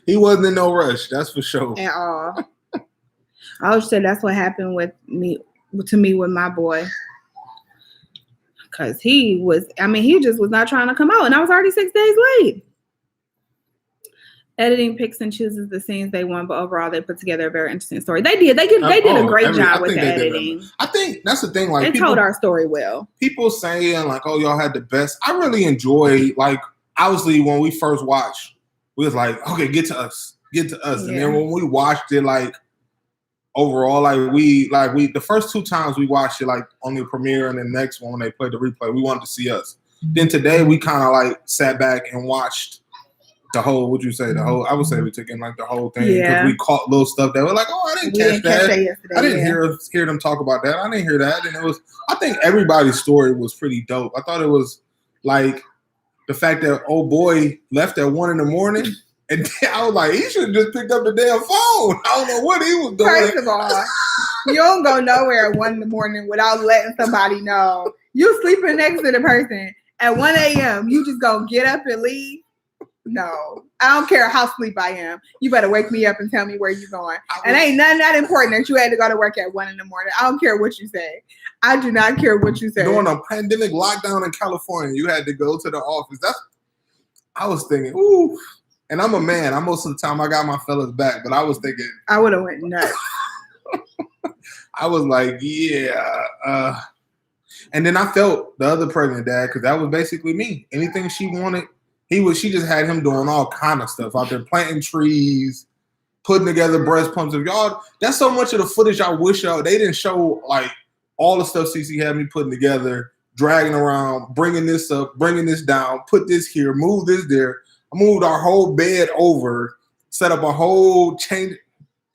Speaker 2: He wasn't in no rush. That's for sure.
Speaker 1: At all. I always say that's what happened with me with my boy. Because he just was not trying to come out. And I was already 6 days late. Editing picks and chooses the scenes they want, but overall they put together a very interesting story. They did a great job with the editing.
Speaker 2: I think that's the thing. Like
Speaker 1: they told our story well. People
Speaker 2: saying like, "Oh, y'all had the best." I really enjoy. Like, obviously, when we first watched, we was like, "Okay, get to us," and then when we watched it, like overall, we the first 2 times we watched it, like on the premiere, and the next one when they played the replay, we wanted to see us. Then today we kind of like sat back and watched. The whole, I would say we took in like the whole thing because we caught little stuff that were like, oh, I didn't catch that yesterday. I didn't hear them talk about that. I didn't hear that. And I think everybody's story was pretty dope. I thought it was like the fact that old boy left at 1 a.m. and I was like, he should have just picked up the damn phone. I don't know what he was doing.
Speaker 1: First of all, you don't go nowhere at 1 a.m. without letting somebody know. You sleeping next to the person at 1 a.m. You just gonna get up and leave. No, I don't care how sleep I am. You better wake me up and tell me where you're going. And ain't nothing that important that you had to go to work at 1 a.m. I don't care what you say. I do not care what you say.
Speaker 2: During a pandemic lockdown in California, you had to go to the office. I was thinking, ooh. And I'm a man. Most of the time I got my fellas back, but I was thinking.
Speaker 1: I would have went nuts.
Speaker 2: I was like, yeah. And then I felt the other pregnant dad because that was basically me. Anything she wanted. She just had him doing all kind of stuff out there, planting trees, putting together breast pumps. If y'all, that's so much of the footage I wish they didn't show, like all the stuff CC had me putting together, dragging around, bringing this up, bringing this down, put this here, move this there. I moved our whole bed over, set up a whole change.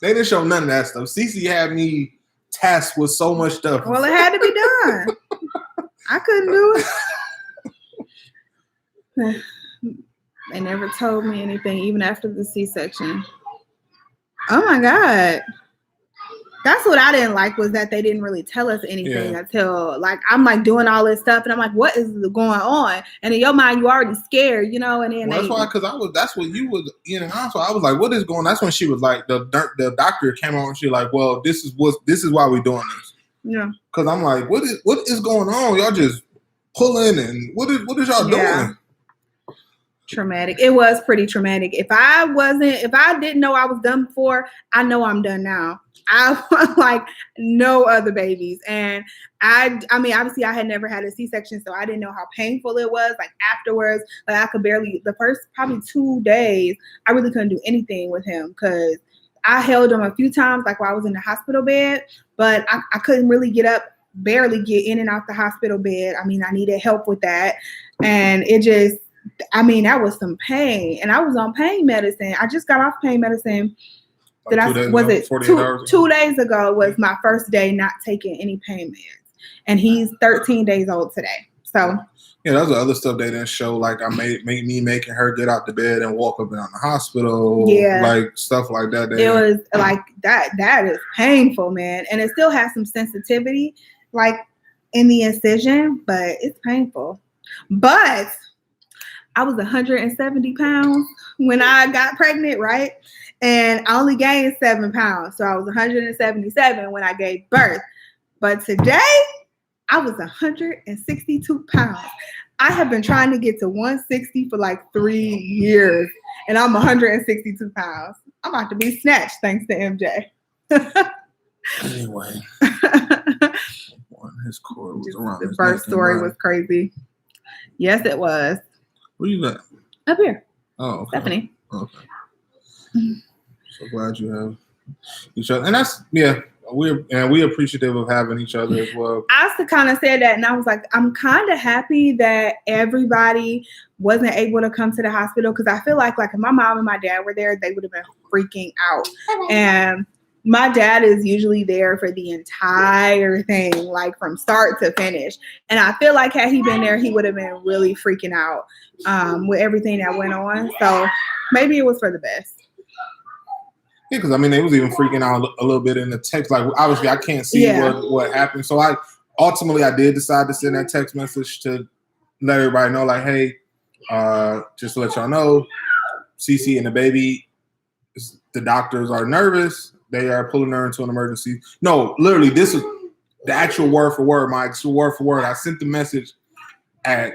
Speaker 2: They didn't show none of that stuff. CC had me tasked with so much stuff.
Speaker 1: Well, it had to be done. I couldn't do it. They never told me anything, even after the C-section. Oh my God. That's what I didn't like, was that they didn't really tell us anything until like I'm like doing all this stuff and I'm like, what is going on? And in your mind, you already scared, and then
Speaker 2: that's why, because that's what you was so I was like, what is going on? That's when she was like, the doctor came on and she like, well, this is why we're doing this.
Speaker 1: Yeah.
Speaker 2: Because I'm like, what is going on? Y'all just pulling and what is y'all doing?
Speaker 1: Traumatic. It was pretty traumatic. If I didn't know I was done before, I know I'm done now. I want like no other babies. And I mean, obviously I had never had a C-section, so I didn't know how painful it was. Like afterwards, like I could barely, the first probably 2 days, I really couldn't do anything with him because I held him a few times, like while I was in the hospital bed, but I couldn't really get up, barely get in and out the hospital bed. I mean, I needed help with that. And it just, that was some pain, and I was on pain medicine. I just got off pain medicine.
Speaker 2: Like
Speaker 1: 2 days ago was my first day not taking any pain meds, and he's 13 days old today. So
Speaker 2: yeah, that's the other stuff they didn't show. Like I made me making her get out the bed and walk up and down the hospital. Yeah, like stuff like that.
Speaker 1: It was like that. That is painful, man, and it still has some sensitivity, like in the incision, but it's painful. But I was 170 pounds when I got pregnant, right? And I only gained 7 pounds. So I was 177 when I gave birth. But today, I was 162 pounds. I have been trying to get to 160 for like 3 years, and I'm 162 pounds. I'm about to be snatched thanks to MJ.
Speaker 2: Anyway, his cord was around
Speaker 1: the
Speaker 2: his
Speaker 1: birth
Speaker 2: neck
Speaker 1: story was crazy. Yes, it was.
Speaker 2: Where you at?
Speaker 1: Up here.
Speaker 2: Oh, okay.
Speaker 1: Stephanie.
Speaker 2: Okay. So glad you have each other, and that's we appreciative of having each other as well.
Speaker 1: I kind of said that, and I was like, I'm kind of happy that everybody wasn't able to come to the hospital, because I feel like if my mom and my dad were there, they would have been freaking out. And my dad is usually there for the entire thing, like from start to finish. And I feel like had he been there, he would have been really freaking out with everything that went on. So maybe it was for the best.
Speaker 2: Yeah, because I mean, they was even freaking out a little bit in the text. Like, obviously, I can't see what happened. So I did decide to send that text message to let everybody know, like, hey, just to let y'all know, Cece and the baby, the doctors are nervous. They are pulling her into an emergency. No, literally, this is the actual word for word. My actual word for word. I sent the message at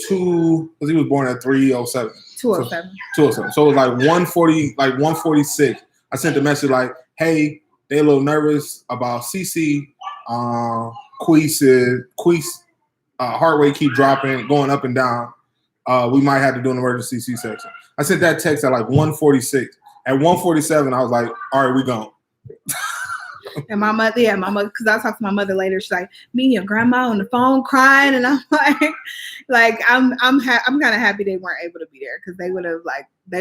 Speaker 2: 2, because he was born at 3:07.
Speaker 1: 2:07.
Speaker 2: 2:07. So it was like 1:40, like 1:46. I sent the message like, hey, they a little nervous about Cece. Queese heart rate keep dropping, going up and down. We might have to do an emergency C-section. I sent that text at like 1:46. At 1:47, I was like, all right, we gone.
Speaker 1: And my mother, because I talked to my mother later. She's like, me and your grandma on the phone crying, and I'm like, I'm kind of happy they weren't able to be there, because they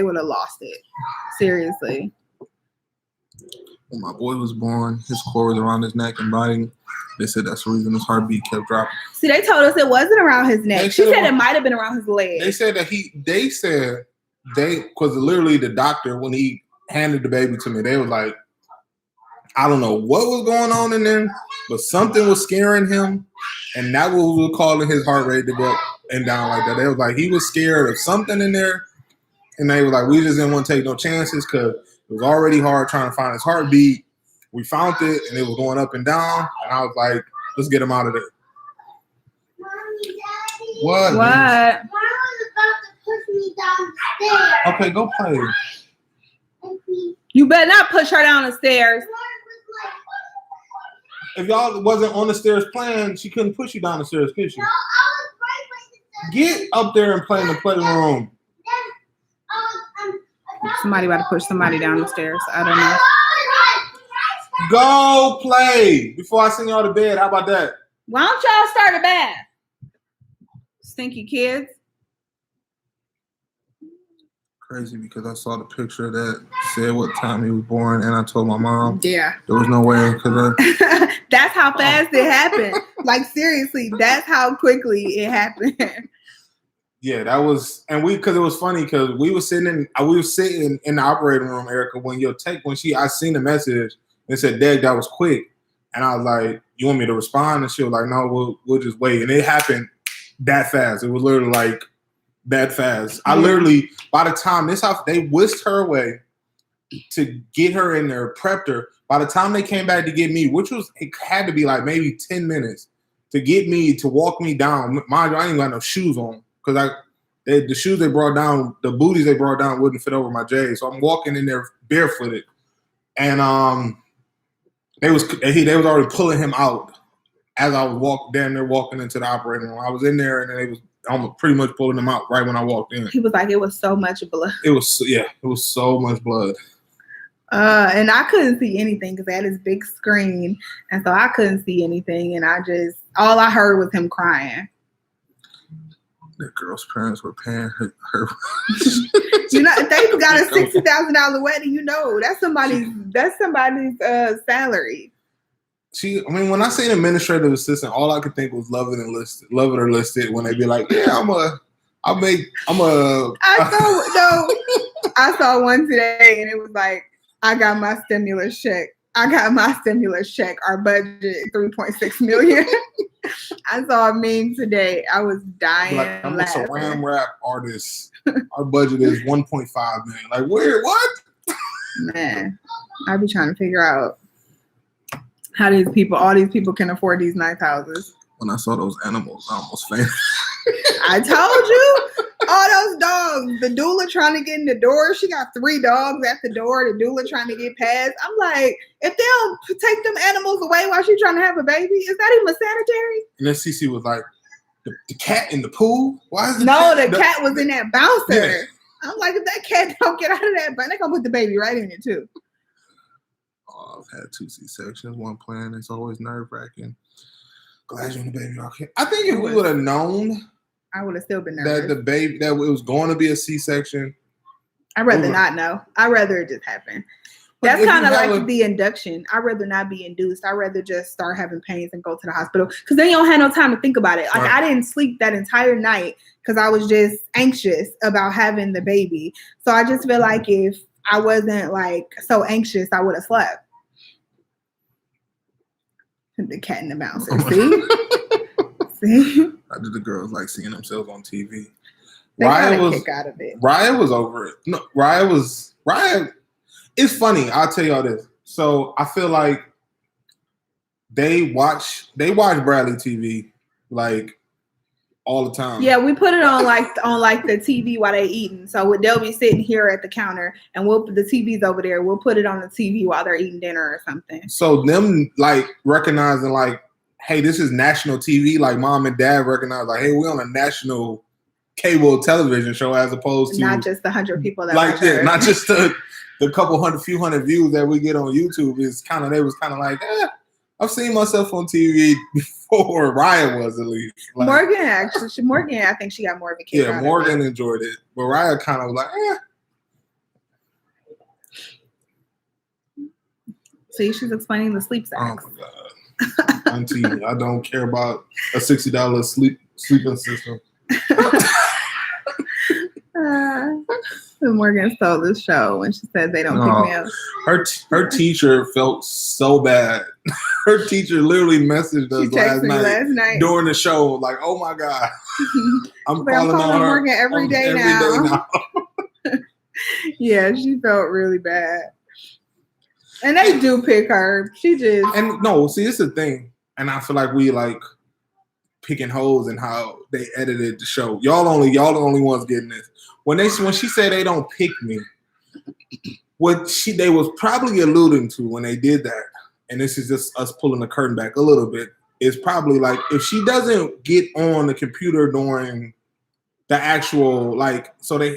Speaker 1: would have lost it. Seriously.
Speaker 2: When my boy was born, his cord was around his neck and body. They said that's the reason his heartbeat kept dropping.
Speaker 1: See, they told us it wasn't around his neck. She said it might have been around his leg.
Speaker 2: They said because literally the doctor, when he handed the baby to me, they was like, I don't know what was going on in there, but something was scaring him, and that was causing his heart rate to go up and down like that. They was like, he was scared of something in there, and they were like, we just didn't want to take no chances, because it was already hard trying to find his heartbeat. We found it, and it was going up and down, and I was like, let's get him out of there.
Speaker 3: Mommy, Daddy.
Speaker 2: What?
Speaker 1: What?
Speaker 3: Mom was about to push me downstairs.
Speaker 2: Okay, go play.
Speaker 1: You better not push her down the stairs.
Speaker 2: If y'all wasn't on the stairs playing, she couldn't push you down the stairs, could she?
Speaker 3: No, I was right by the stairs.
Speaker 2: Get up there and play in the playroom.
Speaker 1: Somebody about to push somebody down the stairs. I don't know.
Speaker 2: Go play before I send y'all to bed. How about that?
Speaker 1: Why don't y'all start a bath? Stinky kids.
Speaker 2: Crazy, because I saw the picture that said what time he was born, and I told my mom.
Speaker 1: Yeah.
Speaker 2: There was no way.
Speaker 1: That's how fast it happened. Like, seriously, that's how quickly it happened.
Speaker 2: Yeah, that was, and because it was funny, because we were sitting in the operating room, Erica, when I seen the message and it said, Dad, that was quick. And I was like, you want me to respond? And she was like, no, we'll just wait. And it happened that fast. It was literally like that fast. I literally, by the time they whisked her away to get her in there, prepped her. By the time they came back to get me, it had to be like maybe 10 minutes to get me, to walk me down. Mind you, I ain't got no shoes on, because the shoes they brought down, the booties they brought down wouldn't fit over my J's. So I'm walking in there barefooted. And they was already pulling him out as I was down there walking into the operating room. I was in there, and then they was almost pretty much pulling him out right when I walked in.
Speaker 1: He was like, it was so much blood.
Speaker 2: It was so much blood.
Speaker 1: And I couldn't see anything, because they had this big screen, and so I couldn't see anything, and all I heard was him crying.
Speaker 2: That girl's parents were paying her.
Speaker 1: You know, if they got a $60,000 wedding, that's somebody's salary.
Speaker 2: When I say an administrative assistant, all I could think was love it or listed. When they be like, yeah,
Speaker 1: I saw one today, and it was like, I got my stimulus check. Our budget $3.6 million. I saw a meme today. I was dying.
Speaker 2: Like, I'm a saran wrap artist. Our budget is $1.5 million. Like, where? What?
Speaker 1: Man, I be trying to figure out how all these people can afford these nice houses.
Speaker 2: When I saw those animals, I almost fainted.
Speaker 1: I told you. All those dogs. The doula trying to get in the door. She got 3 dogs at the door. The doula trying to get past. I'm like, if they don't take them animals away while she's trying to have a baby, is that even sanitary?
Speaker 2: And then Cece was like, the cat in the pool? Why is the
Speaker 1: cat was in that bouncer.
Speaker 2: Yeah.
Speaker 1: I'm like, if that cat don't get out of that, but they're gonna put the baby right in it too.
Speaker 2: Oh, I've had 2 C-sections, 1 planned. It's always nerve-wracking. Glad you're in the baby. Okay. I think if we would have known,
Speaker 1: I would have still been nervous.
Speaker 2: that it was going to be a C-section.
Speaker 1: I'd rather not know. I'd rather it just happen. That's kind of like the induction. I'd rather not be induced. I'd rather just start having pains and go to the hospital because then you don't have no time to think about it. Like I didn't sleep that entire night because I was just anxious about having the baby. So I just feel like if I wasn't like so anxious, I would have slept. The cat and the bouncer. See?
Speaker 2: How did the girls like seeing themselves on TV?
Speaker 1: They got a kick out of it.
Speaker 2: Raya was over it. No, Raya. It's funny. I'll tell y'all this. So I feel like they watch Bradley TV like all the time.
Speaker 1: Yeah, we put it on like the TV while they eating. So they'll be sitting here at the counter, and the TV's over there. We'll put it on the TV while they're eating dinner or something.
Speaker 2: So them like recognizing like, hey, this is national TV. Like mom and dad recognize like, hey, we're on a national cable television show as opposed to
Speaker 1: not just the 100 people that
Speaker 2: like not just the few hundred views that we get on YouTube. Is kind of they was kind of like, I've seen myself on TV before Raya was at least. Like,
Speaker 1: Morgan, I think she got more of a kick.
Speaker 2: Yeah, Morgan enjoyed it, but Raya kind of was like,
Speaker 1: See, she's explaining the sleep sacks.
Speaker 2: Oh my god, Auntie, I don't care about a $60 sleeping system.
Speaker 1: Morgan stole the show when she said they don't pick me up.
Speaker 2: Her teacher felt so bad. Her teacher literally messaged us last night during the show, like, "Oh my god, I'm calling on her
Speaker 1: Morgan every day now." Yeah, she felt really bad, and they do pick her. She just
Speaker 2: see, it's the thing, and I feel like we like picking holes in how they edited the show. Y'all the only ones getting this. When she said they don't pick me, they was probably alluding to when they did that, and this is just us pulling the curtain back a little bit, is probably like if she doesn't get on the computer during the actual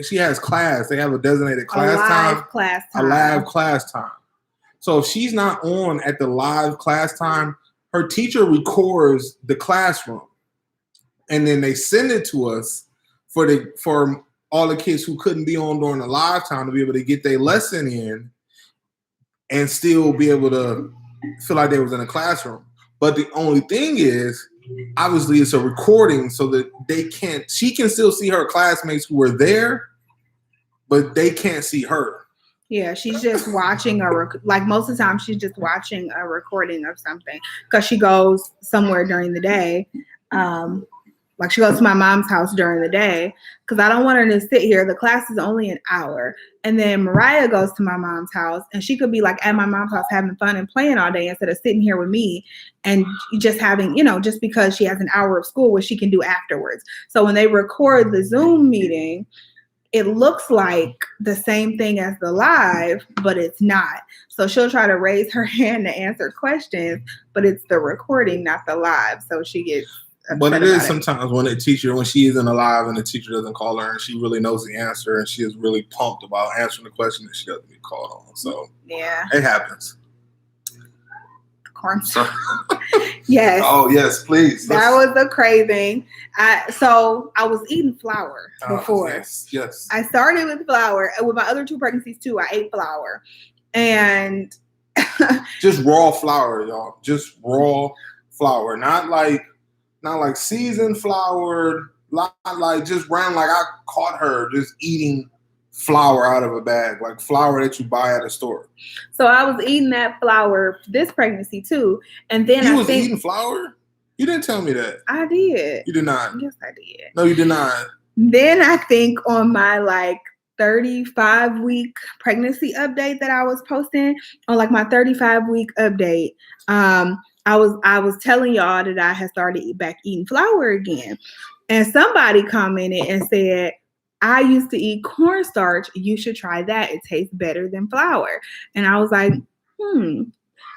Speaker 2: she has class, they have a designated class time. A live class time. So if she's not on at the live class time, her teacher records the classroom, and then they send it to us for all the kids who couldn't be on during the live time to be able to get their lesson in and still be able to feel like they was in a classroom. But the only thing is, obviously it's a recording so that she can still see her classmates who were there, but they can't see her.
Speaker 1: Yeah, she's just watching most of the time she's just watching a recording of something because she goes somewhere during the day. Like she goes to my mom's house during the day because I don't want her to sit here. The class is only an hour. And then Mariah goes to my mom's house and she could be like at my mom's house having fun and playing all day instead of sitting here with me and just having, just because she has an hour of school, which she can do afterwards. So when they record the Zoom meeting, it looks like the same thing as the live, but it's not. So she'll try to raise her hand to answer questions, but it's the recording, not the live. So she gets
Speaker 2: But it is sometimes when she isn't alive and the teacher doesn't call her and she really knows the answer and she is really pumped about answering the question that she doesn't get called on. So
Speaker 1: yeah,
Speaker 2: it happens.
Speaker 1: Corn. Yes.
Speaker 2: Oh yes, please.
Speaker 1: That was a craving. So I was eating flour before.
Speaker 2: Yes.
Speaker 1: I started with flour. With my other 2 pregnancies too, I ate flour. And
Speaker 2: just raw flour, y'all. Just raw flour. Not like seasoned flour, like just round. Like I caught her just eating flour out of a bag, like flour that you buy at a store.
Speaker 1: So I was eating that flour this pregnancy too, and then
Speaker 2: you was eating flour. You didn't tell me that.
Speaker 1: I did.
Speaker 2: You did not.
Speaker 1: Yes, I did.
Speaker 2: No, you did not. Then
Speaker 1: I think on my 35-week pregnancy update that I was posting on my 35-week update, I was telling y'all that I had started back eating flour again. And somebody commented and said, I used to eat cornstarch. You should try that. It tastes better than flour. And I was like,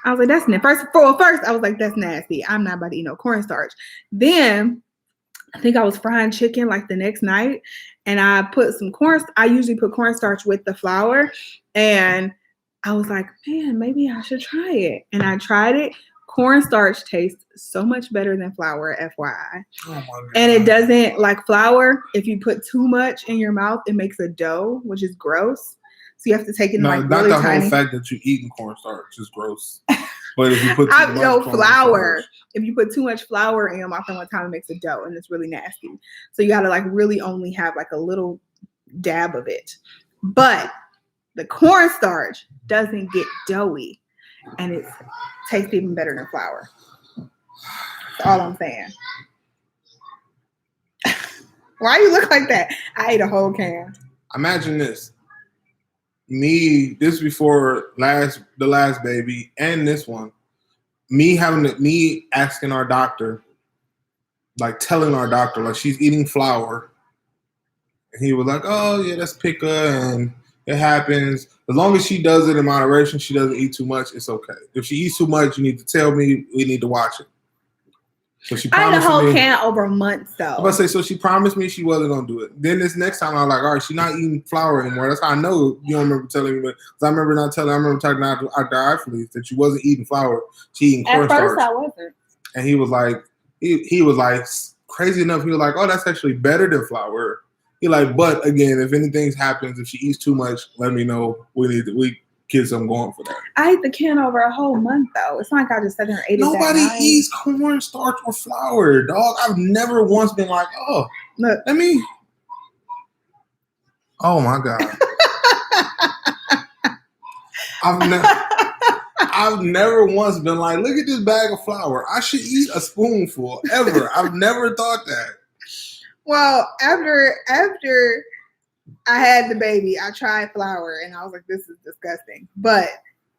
Speaker 1: I was like, that's nasty. First, I was like, that's nasty. I'm not about to eat no cornstarch. Then I think I was frying chicken like the next night, and I put some corn. I usually put cornstarch with the flour, and I was like, man, maybe I should try it. And I tried it. Cornstarch tastes so much better than flour, FYI.
Speaker 2: Oh my God.
Speaker 1: And it doesn't, like flour, if you put too much in your mouth, it makes a dough, which is gross. So you have to take it in
Speaker 2: No,
Speaker 1: like
Speaker 2: not
Speaker 1: really
Speaker 2: the
Speaker 1: tiny.
Speaker 2: whole fact that you eating cornstarch is gross. But if you put too much
Speaker 1: flour. If you put too much flour in your mouth at one time, it makes a dough, and it's really nasty. So you got to like really only have like a little dab of it. But the cornstarch doesn't get doughy, and it tastes even better than flour. That's all I'm saying. Why you look like that? I ate a whole can.
Speaker 2: Imagine this. This before the last baby and this one. Me asking our doctor, like telling our doctor, like she's eating flour. And he was like, oh yeah, that's pica and it happens. As long as she does it in moderation, she doesn't eat too much, it's okay. If she eats too much, you need to tell me, we need to watch it. So she
Speaker 1: I ate a
Speaker 2: promised
Speaker 1: whole
Speaker 2: me,
Speaker 1: can over months though.
Speaker 2: I'm about to say, so she promised me she wasn't gonna do it. Then this next time I was like, all right, she's not eating flour anymore. That's how I know you don't remember telling me, because I remember talking to Dr. Ifelis that she wasn't eating flour, she eating cornstarch.
Speaker 1: At first I wasn't.
Speaker 2: And he was like, he was like, crazy enough, he was like, oh, that's actually better than flour. He like, but again, if anything happens, if she eats too much, let me know. We get something going for that.
Speaker 1: I ate the can over a whole month though. It's not like I just sat there and ate it.
Speaker 2: Nobody eats cornstarch or flour, dog. I've never once been like, oh,
Speaker 1: look,
Speaker 2: let me. Oh my God. I've never once been like, look at this bag of flour. I should eat a spoonful ever. I've never thought that.
Speaker 1: Well, after I had the baby, I tried flour and I was like, this is disgusting. But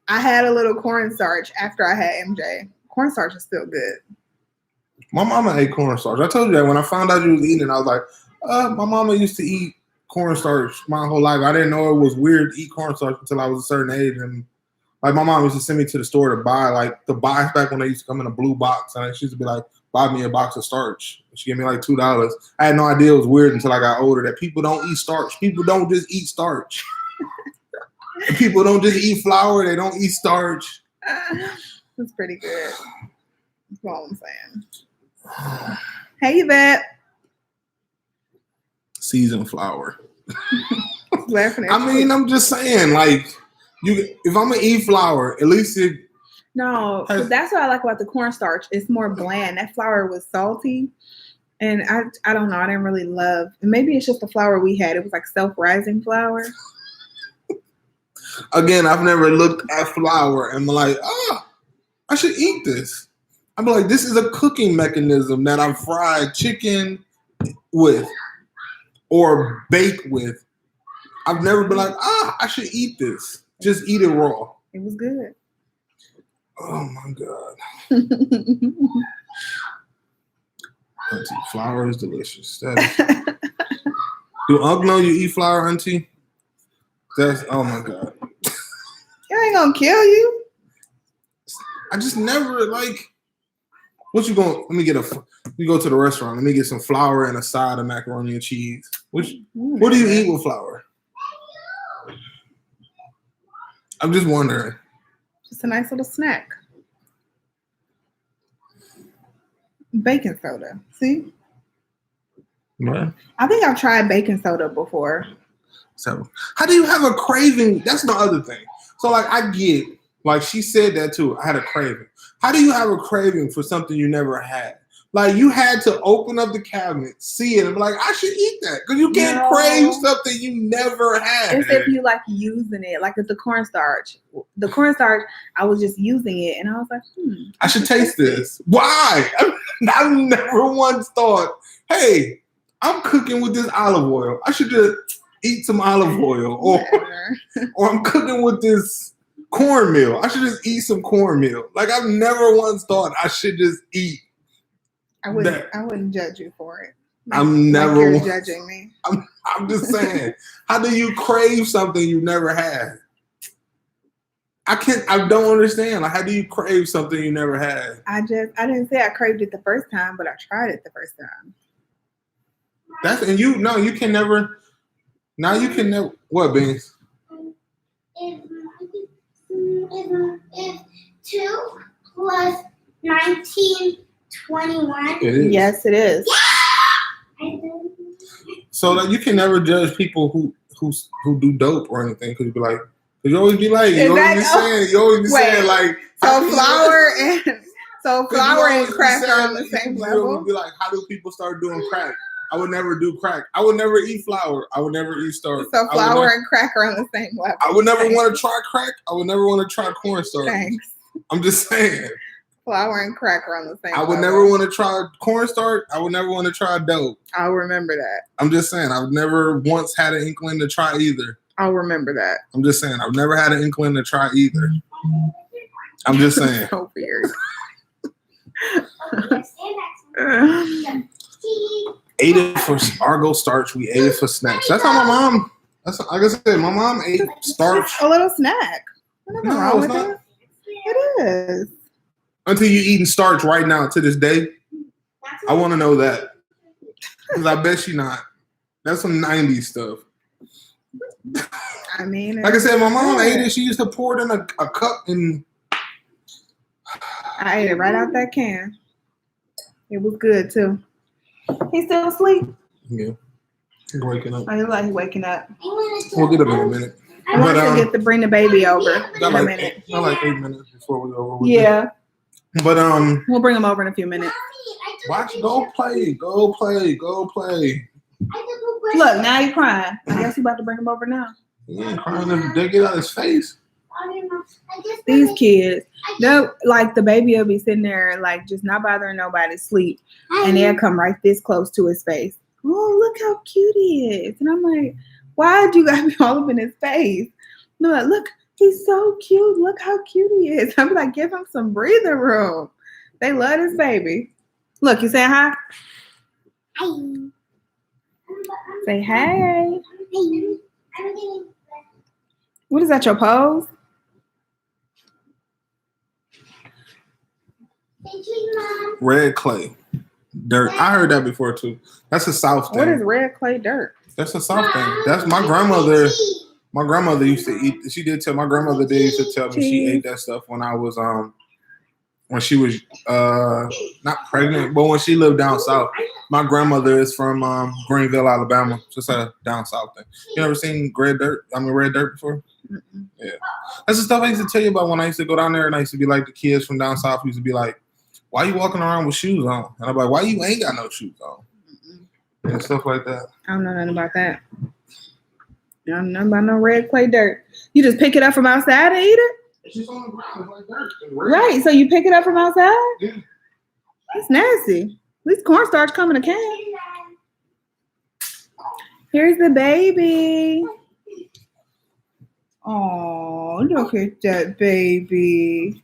Speaker 1: I had a little cornstarch after I had MJ. Cornstarch is still good.
Speaker 2: My mama ate cornstarch. I told you that when I found out you was eating it, I was like, my mama used to eat cornstarch my whole life. I didn't know it was weird to eat cornstarch until I was a certain age. And like my mom used to send me to the store to buy like the box back when they used to come in a blue box. And she used to be like, buy me a box of starch. She gave me like $2. I had no idea it was weird until I got older that people don't eat starch. People don't just eat starch. People don't just eat flour. They don't eat starch.
Speaker 1: That's pretty good. That's all I'm saying. Hey, Yvette.
Speaker 2: Seasoned flour.
Speaker 1: Laughing at
Speaker 2: I mean, I'm just saying, like, if I'm gonna eat flour, at least it.
Speaker 1: No, that's what I like about the cornstarch. It's more bland. That flour was salty, and I don't know. I didn't really love. And maybe it's just the flour we had. It was like self-rising flour.
Speaker 2: Again, I've never looked at flour and been like, I should eat this. I'm like, this is a cooking mechanism that I've fried chicken with or baked with. I've never been like, I should eat this. Just eat it raw.
Speaker 1: It was good.
Speaker 2: Oh my God. Auntie, flour is delicious. Do Unc know you eat flour, Auntie? Oh my God.
Speaker 1: It ain't gonna kill you.
Speaker 2: I just never what you going? We go to the restaurant. Let me get some flour and a side of macaroni and cheese. What do you eat with flour? I'm just wondering.
Speaker 1: Just a nice little snack. Baking soda. See?
Speaker 2: What?
Speaker 1: I think I've tried baking soda before.
Speaker 2: So, how do you have a craving? That's my other thing. So, like, I get, like, she said that too. I had a craving. How do you have a craving for something you never had? Like, you had to open up the cabinet, see it, and be like, I should eat that. Because you can't crave something you never had.
Speaker 1: It's if you like using it. Like, it's the cornstarch. The cornstarch, I was just using it, and I was like,
Speaker 2: I should taste this. Why? I've never once thought, hey, I'm cooking with this olive oil. I should just eat some olive oil. Or I'm cooking with this cornmeal. I should just eat some cornmeal. Like, I've never once thought I should just eat.
Speaker 1: I wouldn't judge you for it.
Speaker 2: I'm never.
Speaker 1: Like you're judging me.
Speaker 2: I'm just saying. How do you crave something you never had? I don't understand. Like, how do you crave something you never had?
Speaker 1: I didn't say I craved it the first time, but I tried it the first time.
Speaker 2: You can never. Now you can never. What, Beans?
Speaker 3: If 2 plus 19, 21.
Speaker 2: It is.
Speaker 1: Yes, it is.
Speaker 2: So that you can never judge people who do dope or anything because you always be like, you always be saying like,
Speaker 1: so flour and crack are on the same level.
Speaker 2: You always be like, how do people start doing crack? I would never do crack. I would never eat flour. I would never eat starch.
Speaker 1: So flour and crack are on the same level.
Speaker 2: I would never want to try crack. I would never want to try cornstarch.
Speaker 1: Thanks.
Speaker 2: I'm just saying.
Speaker 1: Flour and crack are on the same level.
Speaker 2: I would never want to try cornstarch. I would never want to try dope.
Speaker 1: I'll remember that.
Speaker 2: I'm just saying. I've never once had an inkling to try either.
Speaker 1: I'll remember that.
Speaker 2: I'm just saying. I've never had an inkling to try either. I'm just saying.
Speaker 1: So weird.
Speaker 2: Ate it for Argo starch. We ate it for snacks. That's how my mom. That's like I said. My mom ate starch.
Speaker 1: A little snack. Nothing wrong with
Speaker 2: not.
Speaker 1: it. It is.
Speaker 2: Until you eating starch right now to this day, I want to know that because I bet you not. That's some '90s stuff.
Speaker 1: I mean,
Speaker 2: like I said, my mom ate it. She used to pour it in a cup and.
Speaker 1: I ate it right out that can. It was good too. He's still asleep.
Speaker 2: Yeah, he's waking up.
Speaker 1: Oh, he like he's waking up.
Speaker 2: We'll get up in a minute.
Speaker 1: I want to get to bring the baby over in a minute.
Speaker 2: Got like 8 minutes before we go over.
Speaker 1: Yeah.
Speaker 2: But
Speaker 1: we'll bring him over in a few minutes.
Speaker 2: Go play.
Speaker 1: Look, now he's crying. I guess you about to bring him over now.
Speaker 2: He ain't crying if they get out his face.
Speaker 1: These kids, they're like the baby will be sitting there like just not bothering nobody, sleep, and they'll come right this close to his face. Oh, look how cute he is. And I'm like, why'd you gotta be all up in his face? No, like, look, he's so cute. Look how cute he is. I'm like, give him some breathing room. They love this baby. Look, you saying hi?
Speaker 3: Hi.
Speaker 1: Say hey. What is that, your pose?
Speaker 2: Red clay. Dirt. I heard that before too. That's a South thing.
Speaker 1: What is red clay dirt?
Speaker 2: That's a South thing. That's my grandmother. My grandmother used to eat. My grandmother used to tell me she ate that stuff when I was when she was not pregnant, but when she lived down south. My grandmother is from Greenville, Alabama. Just a down south thing. You ever seen red dirt before? Mm-mm. Yeah. That's the stuff I used to tell you about when I used to go down there and I used to be like the kids from down south used to be like, why you walking around with shoes on? And I'm like, why you ain't got no shoes on? Mm-mm. And stuff like that. I
Speaker 1: don't know nothing about that. I don't know about no red clay dirt. You just pick it up from outside and eat it?
Speaker 2: It's just on the ground. It's like dirt.
Speaker 1: Right. So you pick it up from outside?
Speaker 2: Yeah.
Speaker 1: That's nasty. At least cornstarch come in a can. Here's the baby. Oh, look at that baby.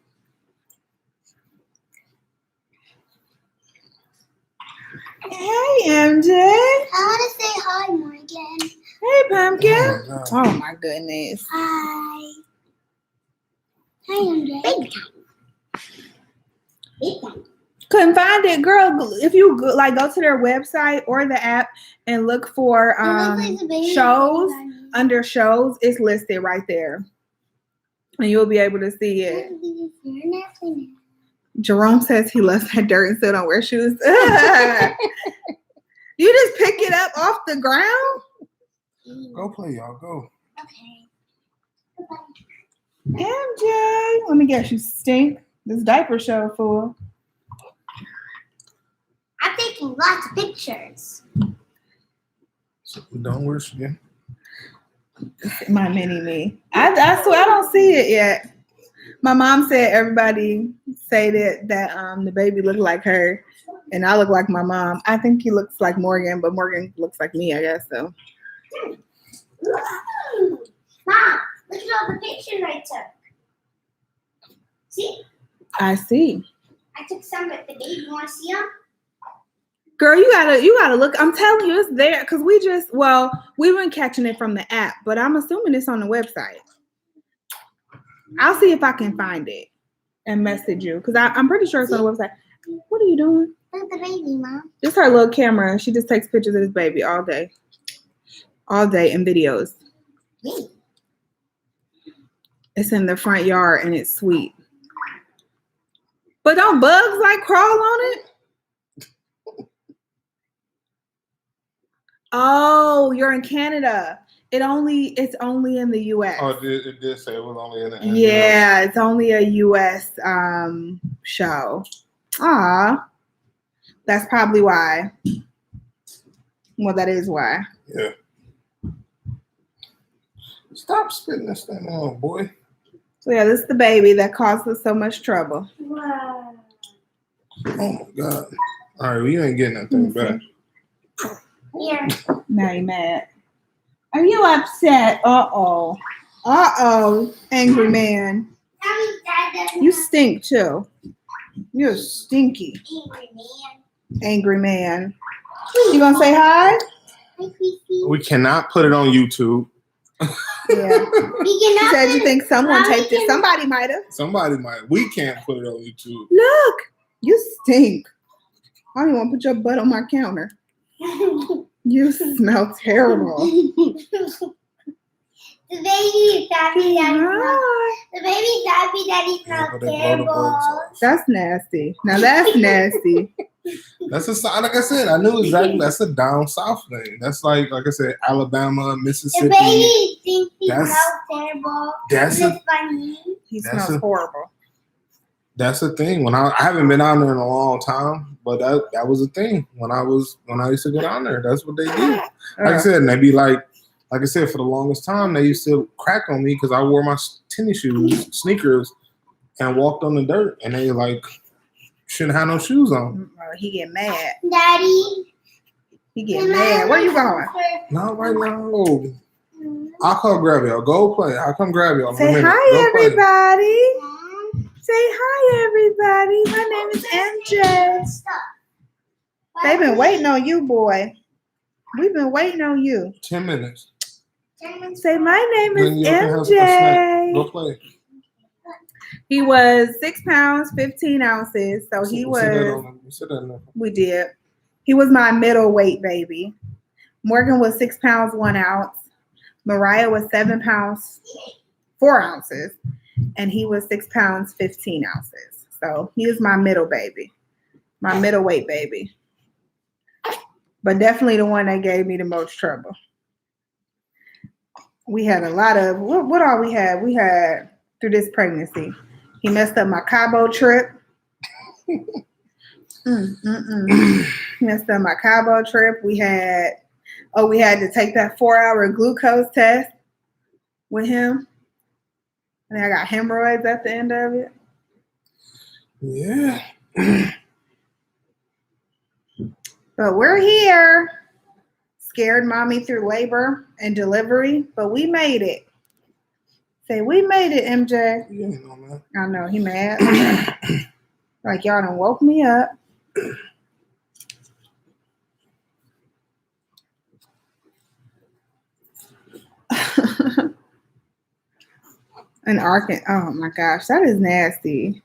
Speaker 1: Hey, MJ.
Speaker 3: I want to say hi, Morgan.
Speaker 1: Hey, Pumpkin. Oh, my goodness.
Speaker 3: Hi. Hi, MJ. Big time. Big time.
Speaker 1: Couldn't find it, girl. If you go to their website or the app and look for shows, under shows, it's listed right there. And you'll be able to see it. Jerome says he loves that dirt and still don't wear shoes. You just pick it up off the ground?
Speaker 2: Go play, y'all. Go.
Speaker 3: Okay.
Speaker 1: MJ, let me guess, you stink. This diaper show full.
Speaker 3: I'm taking lots of pictures.
Speaker 2: So don't wear shoes.
Speaker 1: My mini me. I swear I don't see it yet. My mom said everybody say that the baby looked like her, and I look like my mom. I think he looks like Morgan, but Morgan looks like me, I guess so.
Speaker 3: Mom, look at all the pictures I took. See?
Speaker 1: I see.
Speaker 3: I took some with the baby. You want to see them?
Speaker 1: Girl, you gotta look. I'm telling you, it's there because we've been catching it from the app, but I'm assuming it's on the website. I'll see if I can find it and message you because I'm pretty sure it's on the website. What are you doing?
Speaker 3: Look at the baby, Mom.
Speaker 1: This is her little camera. She just takes pictures of this baby all day in videos. It's in the front yard and it's sweet. But don't bugs like crawl on it? Oh, you're in Canada. It's only in the US.
Speaker 2: Oh, it did say it was only in the
Speaker 1: Yeah, it's only a US show. Ah, that's probably why. Well, that is why.
Speaker 2: Yeah. Stop spitting this thing on, boy.
Speaker 1: So yeah, this is the baby that caused us so much trouble.
Speaker 3: Wow.
Speaker 2: Oh my God. All right, well, you ain't getting that thing back.
Speaker 3: Here.
Speaker 1: Now you mad. Are you upset? Uh-oh. Angry man.
Speaker 3: Mommy, Dad doesn't
Speaker 1: You stink too. You're stinky.
Speaker 3: angry man.
Speaker 1: Angry man. You gonna say hi?
Speaker 3: Hi, Fifi.
Speaker 2: We cannot put it on YouTube.
Speaker 1: Yeah.
Speaker 3: We
Speaker 1: You
Speaker 3: cannot
Speaker 1: said you
Speaker 3: put
Speaker 1: think someone
Speaker 3: Mommy
Speaker 1: taped it.
Speaker 3: can-
Speaker 1: Somebody might have.
Speaker 2: Somebody might. We can't put it on YouTube.
Speaker 1: Look, you stink. I don't even want to put your butt on my counter. You smell terrible.
Speaker 3: The baby is happy that he's not.
Speaker 1: Hi.
Speaker 3: The baby's happy that he's
Speaker 2: Yeah,
Speaker 3: not
Speaker 2: but they blow the bugs
Speaker 3: terrible.
Speaker 2: off.
Speaker 1: That's nasty. Now that's nasty.
Speaker 2: That's like I said, I knew exactly. That's a down south thing. That's like I said, Alabama,
Speaker 3: The
Speaker 2: Mississippi.
Speaker 3: baby thinks he
Speaker 2: That's-
Speaker 3: smells terrible.
Speaker 2: That's
Speaker 3: It's
Speaker 2: a
Speaker 3: funny.
Speaker 1: He
Speaker 2: That's
Speaker 1: smells
Speaker 2: a-
Speaker 1: horrible.
Speaker 2: that's the thing. When I haven't been down there in a long time, but that was a thing when I used to go down there. That's what they did. Like I said, and they be like I said, for the longest time, they used to crack on me because I wore my tennis shoes, sneakers, and walked on the dirt, and they like shouldn't have no shoes on.
Speaker 1: He get mad.
Speaker 3: Daddy.
Speaker 1: He get mad. Where you going?
Speaker 2: Not right now. I'll come grab y'all. Go play. I'll come grab y'all. in a
Speaker 1: Say
Speaker 2: minute.
Speaker 1: hi,
Speaker 2: Go play.
Speaker 1: everybody. Say hi, everybody. My name is MJ. They've been waiting on you, boy. We've been waiting on you.
Speaker 2: 10 minutes.
Speaker 1: Say, my name
Speaker 2: Then
Speaker 1: is
Speaker 2: you can have a snack. Go
Speaker 1: MJ.
Speaker 2: play.
Speaker 1: He was 6 pounds, 15 ounces. So he
Speaker 2: You sit that
Speaker 1: was,
Speaker 2: on- you sit that in there.
Speaker 1: we did. He was my middleweight baby. Morgan was 6 pounds, 1 ounce. Mariah was 7 pounds, 4 ounces. And he was 6 pounds, 15 ounces. So he is my middle baby, my middleweight baby. But definitely the one that gave me the most trouble. We had a lot of, what all we had? We had, through this pregnancy, he messed up my Cabo trip. He messed up my Cabo trip. We had to take that 4-hour glucose test with him. And I got hemorrhoids at the end of it.
Speaker 2: Yeah.
Speaker 1: But we're here. Scared mommy through labor and delivery, but we made it. Say, we made it, MJ.
Speaker 2: You ain't know, man.
Speaker 1: I know, he mad. Like, y'all done woke me up. An Arkansas. Oh my gosh, that is nasty.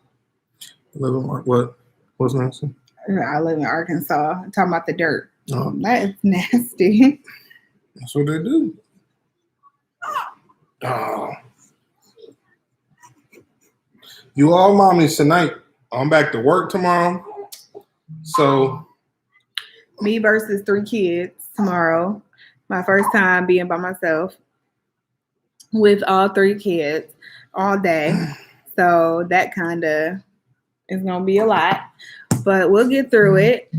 Speaker 2: Living like what? What's nasty?
Speaker 1: I live in Arkansas. I'm talking about the dirt.
Speaker 2: Oh,
Speaker 1: That is nasty.
Speaker 2: that's what they do. Oh. You all mommies tonight. I'm back to work tomorrow. So
Speaker 1: Me versus 3 kids tomorrow. My first time being by myself with all 3 kids all day. So that kind of is going to be a lot. But we'll get through it.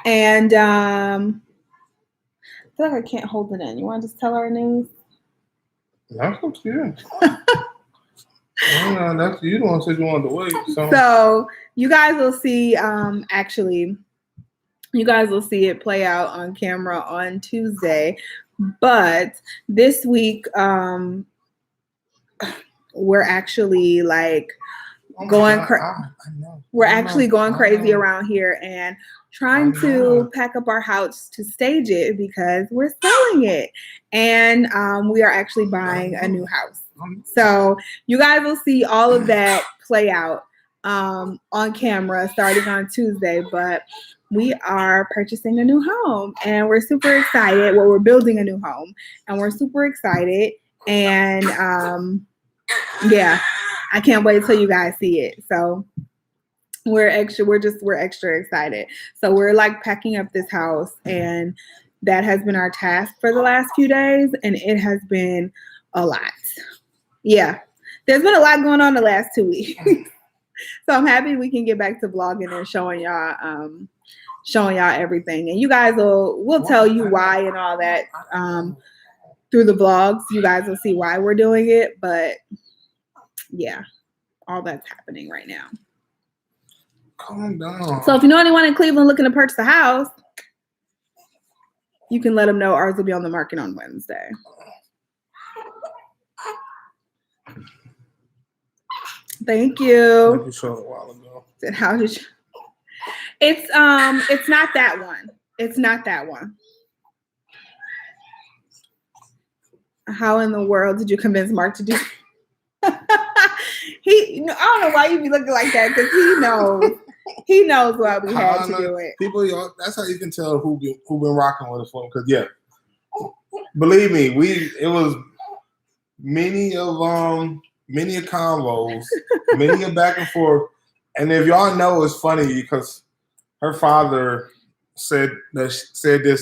Speaker 1: And I feel like I can't hold it in. You want to just tell our news?
Speaker 2: that's up to you. That's you the one said you wanted to wait.
Speaker 1: So you guys will see, actually, you guys will see it play out on camera on Tuesday. But this week, we're actually like going we're
Speaker 2: I
Speaker 1: actually
Speaker 2: know.
Speaker 1: going
Speaker 2: I
Speaker 1: crazy
Speaker 2: know.
Speaker 1: around here and trying
Speaker 2: I
Speaker 1: to
Speaker 2: know.
Speaker 1: pack up our house to stage it because we're selling it. And we are actually buying a new house. So you guys will see all of that play out on camera starting on Tuesday. But we are purchasing a new home and we're super excited. Well, we're building a new home and we're super excited. And yeah, I can't wait till you guys see it. So we're extra excited. So we're like packing up this house and that has been our task for the last few days and it has been a lot. Yeah. There's been a lot going on the last 2 weeks. So I'm happy we can get back to vlogging and showing y'all everything. And you guys we'll tell you why and all that through the vlogs. You guys will see why we're doing it, but yeah, all that's happening right now.
Speaker 2: Calm down.
Speaker 1: So if you know anyone in Cleveland looking to purchase a house, you can let them know ours will be on the market on Wednesday. Thank you.
Speaker 2: Like you showed a while ago.
Speaker 1: How did you? It's not that one. It's not that one. How in the world did you convince Mark to do? I don't know why you be looking like that because he knows why we had to do it.
Speaker 2: People, that's how you can tell who been rocking with us for. Because yeah, believe me, it was many a convos, many a back and forth. And if y'all know, it's funny because her father said this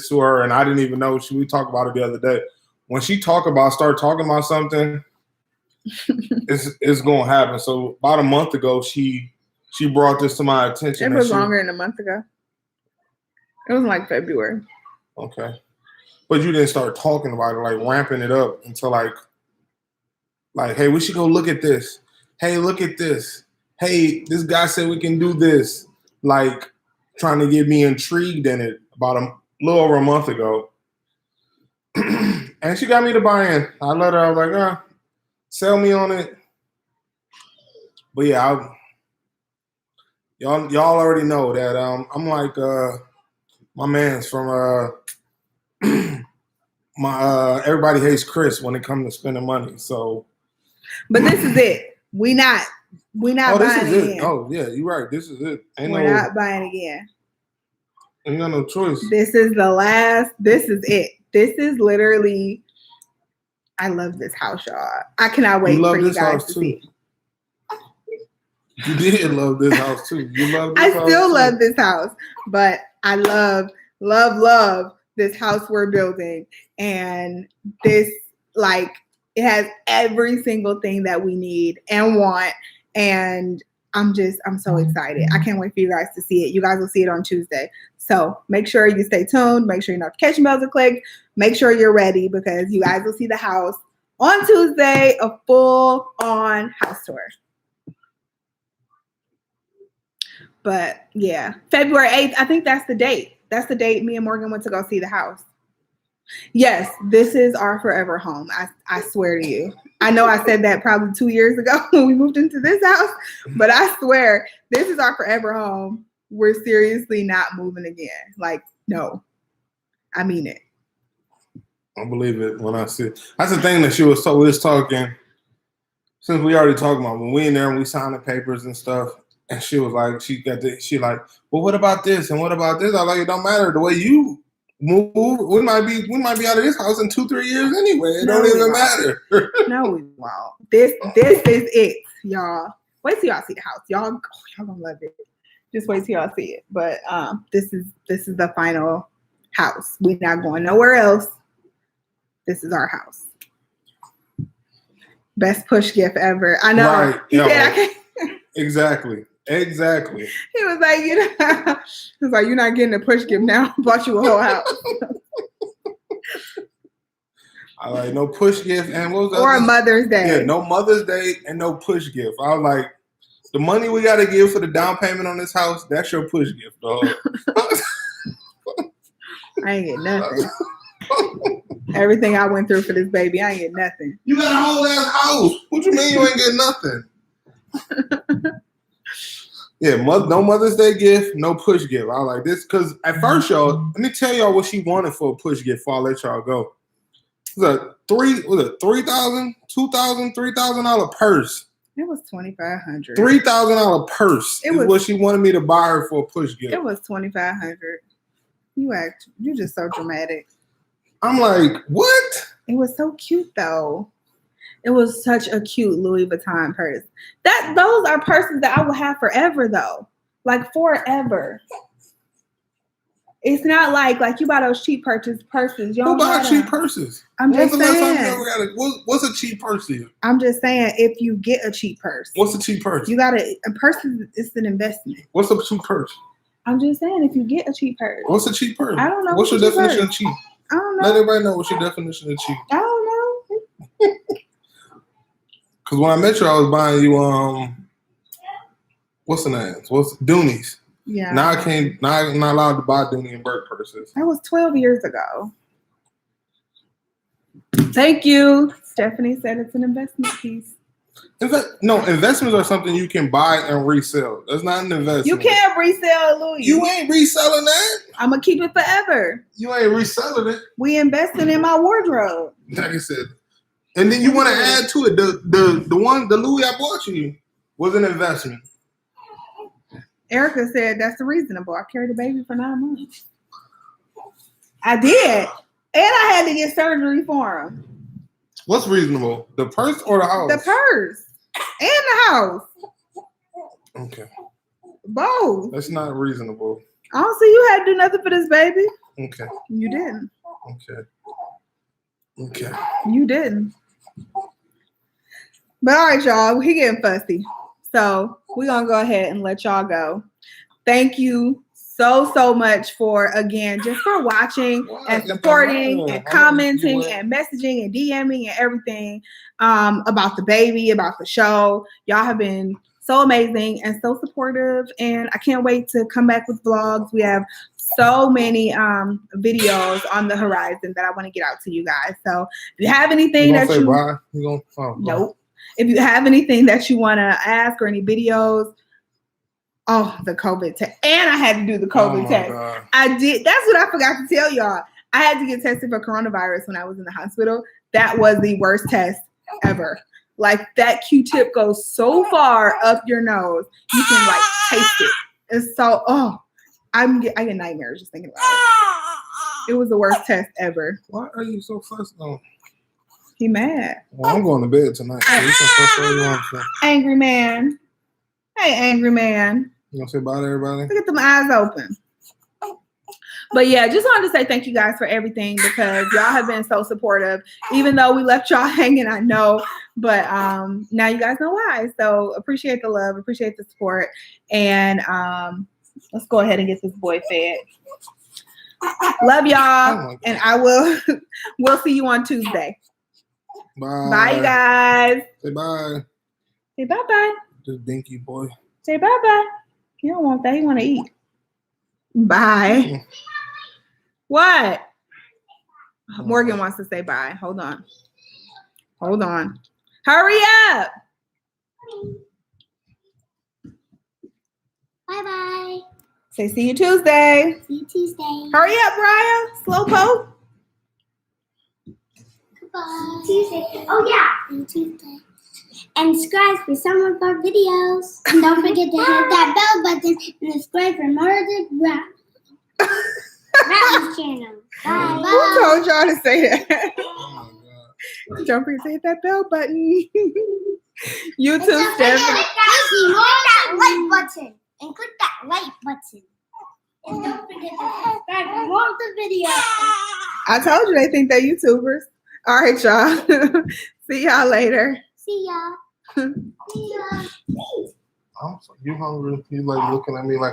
Speaker 2: to her, and I didn't even know. We talked about it the other day. When she start talking about something, it's gonna happen. So about a month ago, she brought this to my attention.
Speaker 1: It was longer than a month ago. It was like February.
Speaker 2: Okay, but you didn't start talking about it, like ramping it up until like, hey, we should go look at this. Hey, look at this. Hey, this guy said we can do this. Like trying to get me intrigued in it about a little over a month ago. And she got me to buy in. I let her, I was like, sell me on it. But yeah, y'all already know that I'm like my man's from my Everybody Hates Chris when it comes to spending money. So
Speaker 1: but this is it. We not
Speaker 2: buying
Speaker 1: this is
Speaker 2: again.
Speaker 1: It.
Speaker 2: Oh yeah, you're right. This is it.
Speaker 1: We're not buying again.
Speaker 2: Ain't got no choice.
Speaker 1: This is the last. This is it. This is literally. I love this house, y'all. I cannot wait for you guys to see.
Speaker 2: You did love this house too. You love this
Speaker 1: I
Speaker 2: house
Speaker 1: still
Speaker 2: too.
Speaker 1: love this house, but I love this house we're building. And this, like, it has every single thing that we need and want. And I'm so excited. I can't wait for you guys to see it. You guys will see it on Tuesday. So make sure you stay tuned. Make sure your notification bells are clicked. Make sure you're ready because you guys will see the house on Tuesday, a full-on house tour. But yeah, February 8th, I think that's the date. That's the date me and Morgan went to go see the house. Yes, this is our forever home. I swear to you. I know I said that probably 2 years ago when we moved into this house, but I swear this is our forever home. We're seriously not moving again. Like, no, I mean it.
Speaker 2: I believe it when I see it. That's the thing that we was talking, since we already talked about when we in there and we signed the papers and stuff, and she was like, she like, well, what about this and what about this? I like, it don't matter the way you move. We might be out of this house in 2-3 years anyway. It don't even matter.
Speaker 1: No, we won't. This is it, y'all. Wait till y'all see the house. Y'all gonna love it. Just wait till y'all see it. But this is the final house. We're not going nowhere else. This is our house. Best push gift ever. I know.
Speaker 2: Right.
Speaker 1: He said I can't.
Speaker 2: Exactly.
Speaker 1: He was like, you're not getting a push gift now. I bought you a whole house.
Speaker 2: I like no push gift and what was
Speaker 1: or a Mother's Day.
Speaker 2: Yeah, no Mother's Day and no push gift. I was like, the money we got to give for the down payment on this house, that's your push gift, dog.
Speaker 1: I ain't get nothing. Everything I went through for this baby, I ain't get nothing.
Speaker 2: You got a whole ass house. What you mean you ain't get nothing? Yeah, no Mother's Day gift, no push gift. I like this because at first, y'all, let me tell y'all what she wanted for a push gift before I let y'all go. It was a $3,000, $2,000, $3,000 purse.
Speaker 1: It was $2,500.
Speaker 2: $3,000 purse is what she wanted me to buy her for a push gift.
Speaker 1: It was $2,500. You just so dramatic.
Speaker 2: I'm like, what?
Speaker 1: It was so cute though. It was such a cute Louis Vuitton purse. Those are purses that I will have forever though. Like forever. It's not like you buy those cheap purses. You
Speaker 2: Who
Speaker 1: don't
Speaker 2: buy cheap purses?
Speaker 1: I'm just
Speaker 2: When's the last time
Speaker 1: saying.
Speaker 2: you ever got what's a cheap purse to you?
Speaker 1: I'm just saying, if you get a cheap purse.
Speaker 2: What's a cheap purse?
Speaker 1: You got a purse is an investment.
Speaker 2: What's a cheap purse?
Speaker 1: I'm just saying, if you get a cheap purse.
Speaker 2: What's a cheap purse?
Speaker 1: I don't know.
Speaker 2: What's your definition of cheap?
Speaker 1: I don't know.
Speaker 2: Let everybody know what's your definition of cheap.
Speaker 1: I don't know.
Speaker 2: Because when I met you, I was buying you what's the name? What's Doonies?
Speaker 1: Yeah.
Speaker 2: Now I'm not allowed to buy Dooney and Burke purses.
Speaker 1: That was 12 years ago. Thank you. Stephanie said it's an investment piece.
Speaker 2: Investments are something you can buy and resell. That's not an investment.
Speaker 1: You can't resell Louis.
Speaker 2: You ain't reselling that.
Speaker 1: I'm gonna keep it forever.
Speaker 2: You ain't reselling it.
Speaker 1: We invested in my wardrobe.
Speaker 2: Like I said. And then you want to add to it the Louis I bought you was an investment.
Speaker 1: Erica said that's reasonable. I carried a baby for 9 months. I did. And I had to get surgery for him.
Speaker 2: What's reasonable? The purse or the house?
Speaker 1: The purse. And the house.
Speaker 2: Okay.
Speaker 1: Both.
Speaker 2: That's not reasonable.
Speaker 1: I don't see you had to do nothing for this baby.
Speaker 2: Okay.
Speaker 1: You didn't.
Speaker 2: Okay.
Speaker 1: You didn't. But all right, y'all. He getting fussy. So we're going to go ahead and let y'all go. Thank you so much for watching and supporting and commenting and messaging and DMing and everything about the baby, about the show. Y'all have been so amazing and so supportive, and I can't wait to come back with vlogs. We have so many videos on the horizon that I want to get out to you guys. So if you have anything that you
Speaker 2: bye?
Speaker 1: Nope. If you have anything that you want to ask or any videos, the COVID test. And I had to do the COVID test.
Speaker 2: God.
Speaker 1: I did. That's what I forgot to tell y'all. I had to get tested for coronavirus when I was in the hospital. That was the worst test ever. Like that Q-tip goes so far up your nose, you can like taste it. It's so, I get nightmares just thinking about it. It was the worst test ever.
Speaker 2: Why are you so fussed on?
Speaker 1: He mad.
Speaker 2: Well, I'm going to bed tonight. So you can fuss all you want to.
Speaker 1: Angry man. Hey, angry man.
Speaker 2: You gonna say bye to everybody?
Speaker 1: Look at them eyes open. But yeah, just wanted to say thank you guys for everything because y'all have been so supportive. Even though we left y'all hanging, I know. But now you guys know why. So appreciate the love, appreciate the support. And let's go ahead and get this boy fed. Love y'all. And we'll see you on Tuesday.
Speaker 2: Bye.
Speaker 1: Bye, you guys.
Speaker 2: Say bye.
Speaker 1: Say bye-bye.
Speaker 2: This dinky boy.
Speaker 1: Say bye-bye. He don't want that. He want to eat. Bye. What? Morgan wants to say bye. Hold on. Hurry up.
Speaker 3: Bye-bye.
Speaker 1: Say see you Tuesday.
Speaker 3: See you Tuesday.
Speaker 1: Hurry up, Brian. Slowpoke.
Speaker 3: Goodbye. Tuesday. Oh, yeah. See you Tuesday. And subscribe for some of our videos. And don't forget to hit that bell button and subscribe for more of the Rattles channel. Bye.
Speaker 1: Who told y'all to say that?
Speaker 2: Oh my God.
Speaker 1: Don't forget to hit that bell button. You too, Stephanie.
Speaker 3: Click that like button. And click that like button. And don't forget to subscribe for more of the videos.
Speaker 1: I told you they think they're YouTubers. All right, y'all. See y'all later.
Speaker 3: See ya. See ya.
Speaker 2: You hungry? You like looking at me like